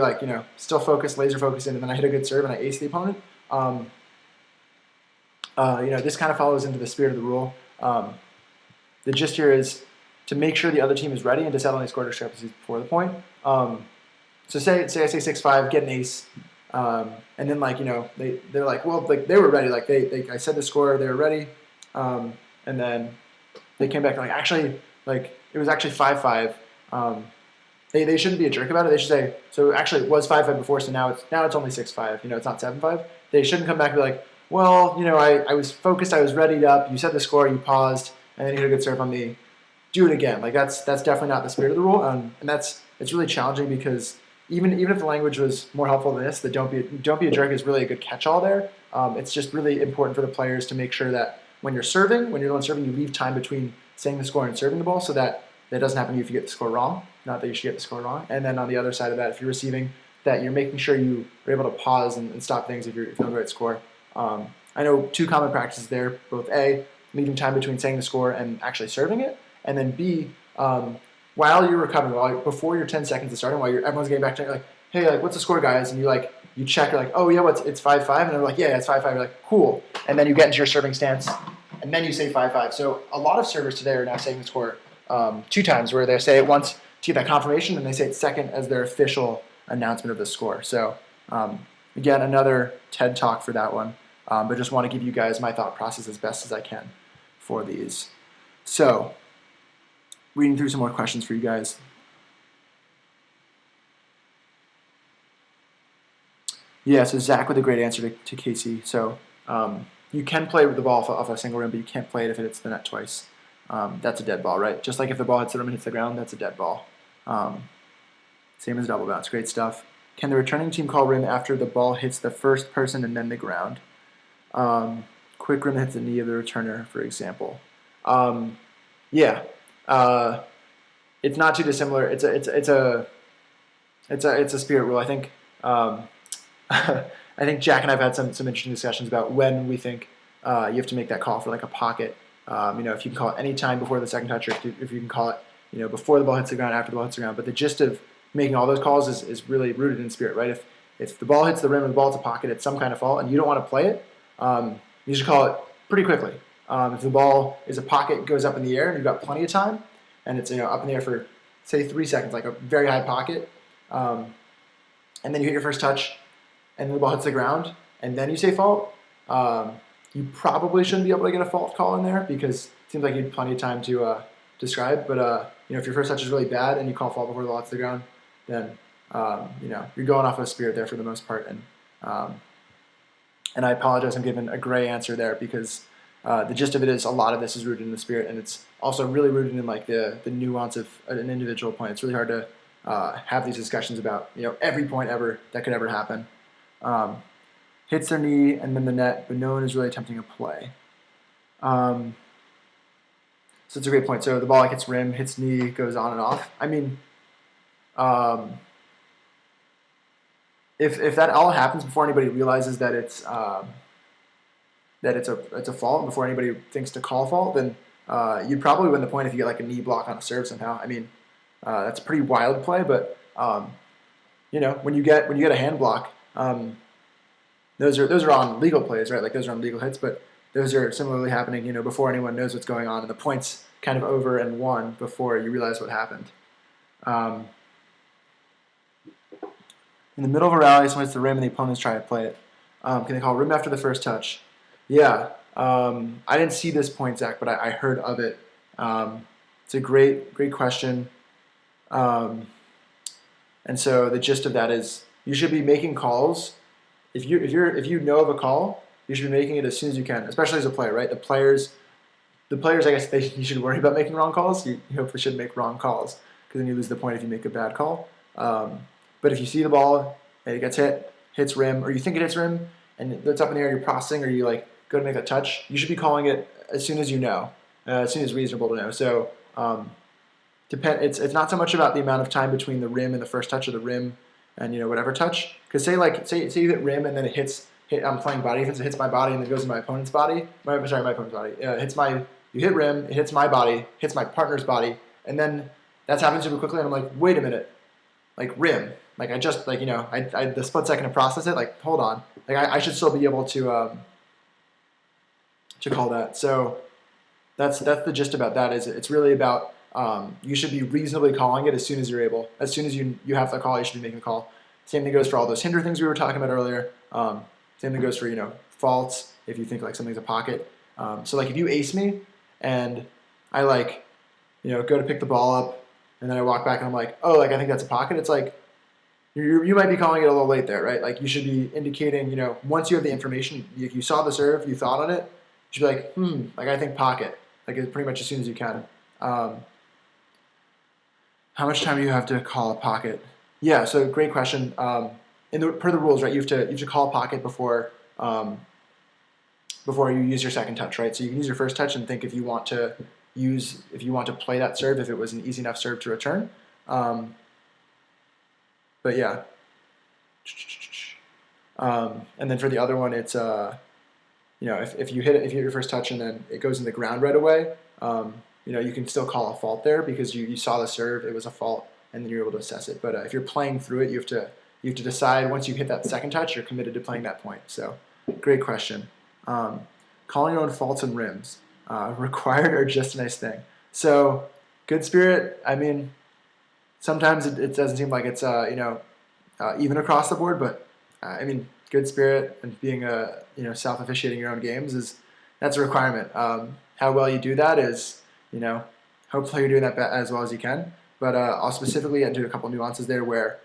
still focused, laser focused in, and then I hit a good serve and I ace the opponent. This kind of follows into the spirit of the rule. The gist here is to make sure the other team is ready and to settle any score discrepancies before the point. So say I say 6-5, get an ace, and then they're like, well, they were ready. Like I said the score, they were ready, and then they came back like actually it was actually 5-5. They shouldn't be a jerk about it. They should say, so actually it was 5-5 before, so now it's only 6-5. It's not 7-5. They shouldn't come back and be like, well, I was focused, I was readied up. You said the score, you paused, and then you hit a good serve on me. Do it again. Like that's definitely not the spirit of the rule, and it's really challenging because even if the language was more helpful than this, the don't be a jerk is really a good catch-all there. It's just really important for the players to make sure that when you're the one serving, you leave time between saying the score and serving the ball so that doesn't happen to you if you get the score wrong. Not that you should get the score wrong. And then on the other side of that, if you're receiving, that you're making sure you are able to pause and stop things if you don't have the right score. I know two common practices there, both A, leaving time between saying the score and actually serving it, and then B, while you're recovering, before your 10 seconds is starting, while everyone's getting back to it, like, hey, what's the score, guys? And you check, you're like, oh yeah, it's 5-5, and they're like, yeah, it's 5-5. You're like, cool. And then you get into your serving stance, and then you say 5-5. So a lot of servers today are now saying the score 2 times, where they say it once to get that confirmation, and they say it second as their official announcement of the score. So again, another TED Talk for that one, but just want to give you guys my thought process as best as I can for these. So reading through some more questions for you guys. Yeah, so Zach with a great answer to Casey. So you can play with the ball off a single rim, but you can't play it if it hits the net twice. That's a dead ball, right? Just like if the ball hits the rim and hits the ground, that's a dead ball. Same as double bounce. Great stuff. Can the returning team call rim after the ball hits the first person and then the ground? Quick rim hits the knee of the returner, for example. Yeah. It's not too dissimilar. It's a spirit rule. I think I think Jack and I've had some interesting discussions about when we think you have to make that call for like a pocket. If you can call it any time before the second touch, or if you can call it before the ball hits the ground, after the ball hits the ground. But the gist of making all those calls is really rooted in spirit, right? If the ball hits the rim and the ball hits a pocket, it's some kind of fault, and you don't want to play it, you should call it pretty quickly. If the ball is a pocket, goes up in the air, and you've got plenty of time, and it's up in the air for say 3 seconds, like a very high pocket, and then you hit your first touch, and the ball hits the ground, and then you say fault, you probably shouldn't be able to get a fault call in there because it seems like you had plenty of time to describe. But if your first touch is really bad and you call fault before the ball hits the ground, then you're going off of spirit there for the most part, and And I apologize, I'm giving a gray answer there because the gist of it is a lot of this is rooted in the spirit, and it's also really rooted in like the nuance of an individual point. It's really hard to have these discussions about every point ever that could ever happen. Hits their knee and then the net, but no one is really attempting a play. So it's a great point. So the ball hits rim, hits knee, goes on and off. I mean, if that all happens before anybody realizes that it's a fault, before anybody thinks to call fault, then you'd probably win the point if you get like a knee block on a serve somehow. I mean, that's a pretty wild play, but when you get a hand block, those are on legal plays, right? Like those are on legal hits, but those are similarly happening, before anyone knows what's going on, and the point's kind of over and won before you realize what happened. In the middle of a rally, someone hits the rim and the opponent's trying to play it. Can they call rim after the first touch? Yeah. I didn't see this point, Zach, but I heard of it. It's a great question. And so the gist of that is you should be making calls. If you know of a call, you should be making it as soon as you can, especially as a player, right? The players, I guess you should worry about making wrong calls. You hopefully shouldn't make wrong calls because then you lose the point if you make a bad call. But if you see the ball and it gets hits rim, or you think it hits rim, and it's up in the air, you're processing, or you like go to make a touch, you should be calling it as soon as you know, as soon as reasonable to know. So it's not so much about the amount of time between the rim and the first touch, or the rim and whatever touch. Because say you hit rim and then I'm playing body defense, it hits my body and then goes to my opponent's body. My opponent's body. You hit rim, it hits my body, hits my partner's body, and then that's happening super quickly, and I'm like, wait a minute, like rim. Like I just I the split second to process it. Like hold on, like I should still be able to call that. So that's the gist about that. Is it's really about you should be reasonably calling it as soon as you're able. As soon as you have the call, you should be making a call. Same thing goes for all those hinder things we were talking about earlier. Same thing goes for faults if you think like something's a pocket. So like if you ace me and I go to pick the ball up and then I walk back and I'm like, oh, like I think that's a pocket. It's like you might be calling it a little late there, right? Like you should be indicating, once you have the information, you saw the serve, you thought on it, you should be like, like I think pocket, like it's pretty much as soon as you can. How much time do you have to call a pocket? Yeah, so great question. Per the rules, right, you have to call a pocket before you use your second touch, right? So you can use your first touch and think if you want to play that serve, if it was an easy enough serve to return. But yeah. And then for the other one, it's if you hit your first touch and then it goes in the ground right away, you can still call a fault there because you saw the serve, it was a fault, and then you're able to assess it. But if you're playing through it, you have to decide once you hit that second touch, you're committed to playing that point. So great question. Calling your own faults and rims, required or just a nice thing? So good spirit, I mean, sometimes it doesn't seem like it's even across the board, but I mean, good spirit and being self-officiating your own games that's a requirement. How well you do that is hopefully you're doing that as well as you can. But I'll specifically get into a couple nuances there where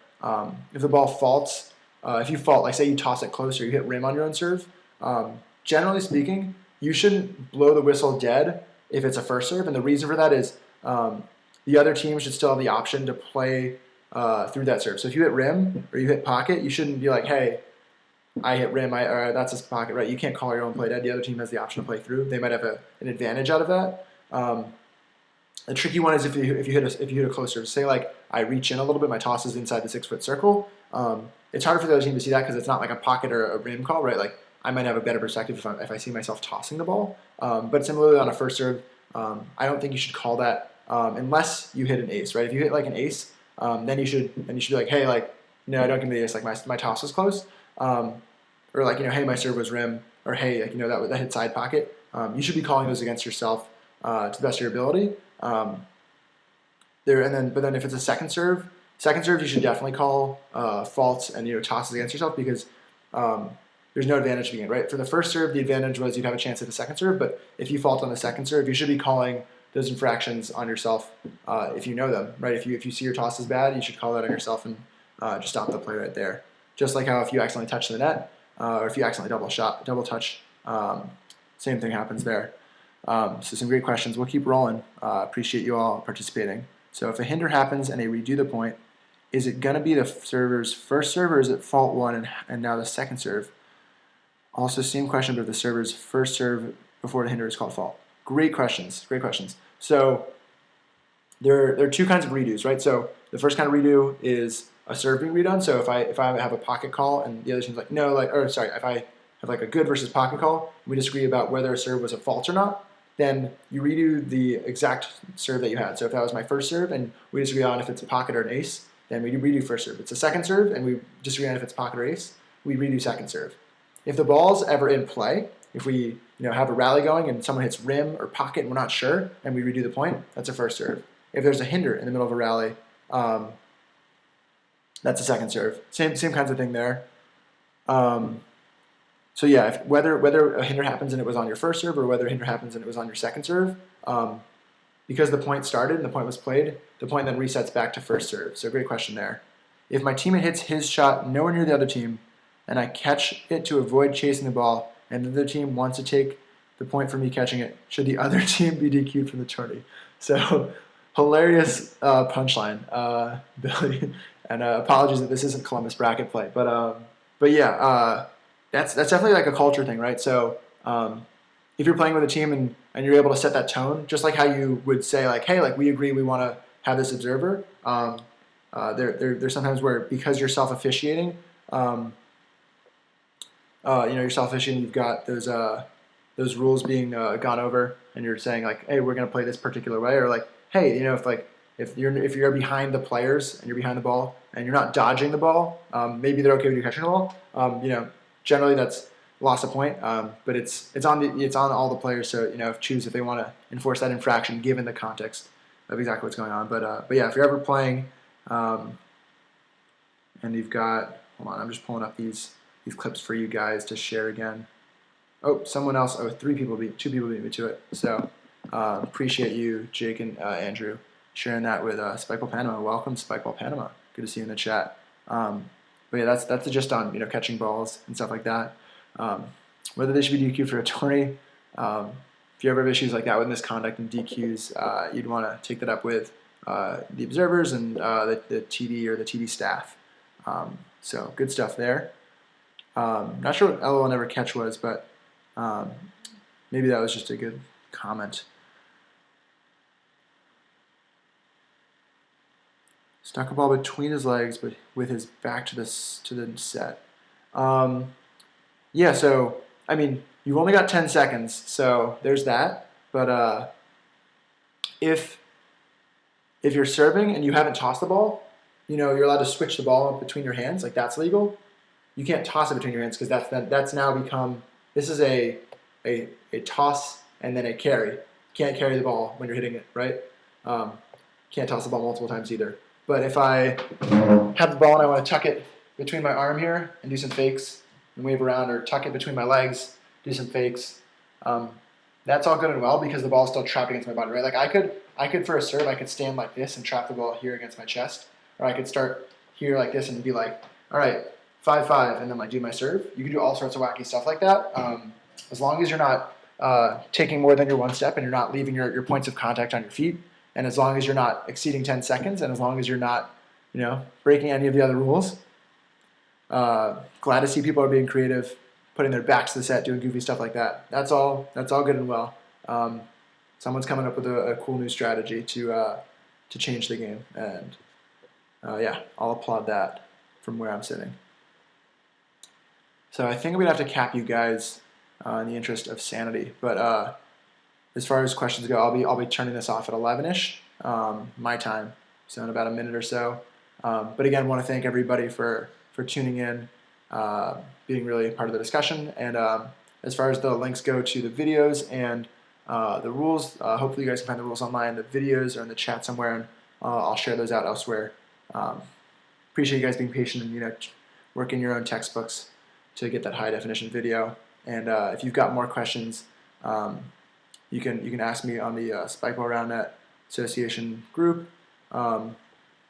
if the ball faults, if you fault, like say you toss it close or you hit rim on your own serve, generally speaking, you shouldn't blow the whistle dead if it's a first serve, and the reason for that is the other team should still have the option to play through that serve. So if you hit rim or you hit pocket, you shouldn't be like, hey, I hit rim, that's a pocket, right? You can't call your own play dead. The other team has the option to play through. They might have an advantage out of that. The tricky one is if you hit a close serve. Say like I reach in a little bit, my toss is inside the 6-foot circle. It's harder for the other team to see that because it's not like a pocket or a rim call, right? Like I might have a better perspective if I see myself tossing the ball. But similarly on a first serve, I don't think you should call that unless you hit an ace, right? If you hit like an ace, then you should be like, hey, like don't give me the ace, like my toss was close, or like hey, my serve was rim, or hey, like that hit side pocket. You should be calling those against yourself to the best of your ability. But then if it's a second serve you should definitely call faults and tosses against yourself because there's no advantage to begin, right? For the first serve, the advantage was you'd have a chance at the second serve, but if you fault on the second serve, you should be calling those infractions on yourself if you know them, right? If you see your toss is bad, you should call that on yourself and just stop the play right there. Just like how if you accidentally touch the net, or if you accidentally double touch, same thing happens there. So some great questions. We'll keep rolling. Appreciate you all participating. So if a hinder happens and they redo the point, is it going to be the server's first serve, or is it fault one and now the second serve? Also, same question, but if the server's first serve before the hinder is called fault. Great questions. Great questions. So there are two kinds of redos, right? So the first kind of redo is a serve being redone. So if I have a pocket call and the other team's like, no, if I have like a good versus pocket call, and we disagree about whether a serve was a fault or not, then you redo the exact serve that you had. So if that was my first serve and we disagree on if it's a pocket or an ace, then we redo first serve. If it's a second serve and we disagree on if it's pocket or ace, we redo second serve. If the ball's ever in play, if we have a rally going and someone hits rim or pocket and we're not sure and we redo the point, that's a first serve. If there's a hinder in the middle of a rally, that's a second serve. Same kinds of thing there. So yeah, whether a hinder happens and it was on your first serve or whether a hinder happens and it was on your second serve, because the point started and the point was played, the point then resets back to first serve. So great question there. If my teammate hits his shot nowhere near the other team and I catch it to avoid chasing the ball and the other team wants to take the point for me catching it, should the other team be DQ'd from the tourney? So hilarious punchline, Billy. And apologies that this isn't Columbus bracket play, but yeah, that's definitely like a culture thing, right? So if you're playing with a team and you're able to set that tone, just like how you would say like, hey, like we agree we want to have this observer. There's sometimes where because you're self-officiating, you're self-officiating, you've got those rules being gone over, and you're saying like, hey, we're gonna play this particular way, or like, hey, if you're behind the players and you're behind the ball and you're not dodging the ball, maybe they're okay with you catching the ball. Generally that's lost a point, but it's on all the players. So choose if they want to enforce that infraction given the context of exactly what's going on. But yeah, if you're ever playing, and you've got, hold on, I'm just pulling up these clips for you guys to share again. Oh, someone else. Oh, two people beat me to it. So appreciate you, Jake and Andrew, sharing that with Spikeball Panama. Welcome, Spikeball Panama. Good to see you in the chat. But yeah, that's just on catching balls and stuff like that. Whether they should be DQ'd for a tourney. If you ever have issues like that with misconduct and DQs, you'd want to take that up with the observers and the TD or the TD staff. So good stuff there. Not sure what LOL never catch was, but maybe that was just a good comment. Stuck a ball between his legs, but with his back to the set. Yeah, so I mean, you've only got 10 seconds, so there's that. But if you're serving and you haven't tossed the ball, you're allowed to switch the ball between your hands. Like that's legal. You can't toss it between your hands because that's now become, this is a toss and then a carry. You can't carry the ball when you're hitting it, right? Can't toss the ball multiple times either. But if I have the ball and I want to tuck it between my arm here and do some fakes and wave around, or tuck it between my legs, do some fakes, that's all good and well because the ball is still trapped against my body, right? Like I could for a serve, I could stand like this and trap the ball here against my chest, or I could start here like this and be like, all right, 5-5, and then like do my serve. You can do all sorts of wacky stuff like that, as long as you're not taking more than your one step and you're not leaving your points of contact on your feet, and as long as you're not exceeding 10 seconds, and as long as you're not breaking any of the other rules. Glad to see people are being creative, putting their backs to the set, doing goofy stuff like that. That's all good and well. Someone's coming up with a cool new strategy to change the game, and yeah, I'll applaud that from where I'm sitting. So I think we'd have to cap you guys in the interest of sanity. But as far as questions go, I'll be turning this off at 11ish my time, so in about a minute or so. But again, want to thank everybody for tuning in, being really a part of the discussion. And as far as the links go to the videos and the rules, hopefully you guys can find the rules online. The videos are in the chat somewhere, and I'll share those out elsewhere. Appreciate you guys being patient and working your own textbooks to get that high definition video. And if you've got more questions, you can ask me on the Spikeball Roundnet Association group. I'll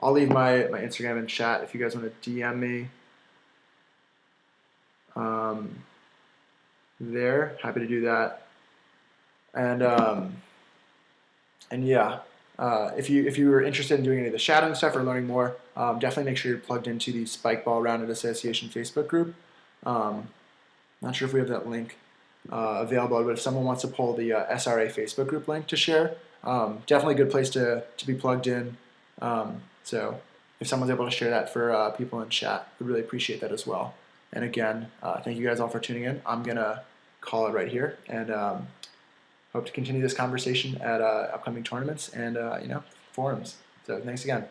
leave my Instagram in chat if you guys want to DM me. there. Happy to do that. And yeah, if you were interested in doing any of the shadowing stuff or learning more, definitely make sure you're plugged into the Spikeball Roundnet Association Facebook group. Not sure if we have that link available, but if someone wants to pull the SRA Facebook group link to share, definitely a good place to be plugged in. So if someone's able to share that for people in chat, we'd really appreciate that as well. And again, thank you guys all for tuning in. I'm going to call it right here, and hope to continue this conversation at upcoming tournaments and forums. So thanks again.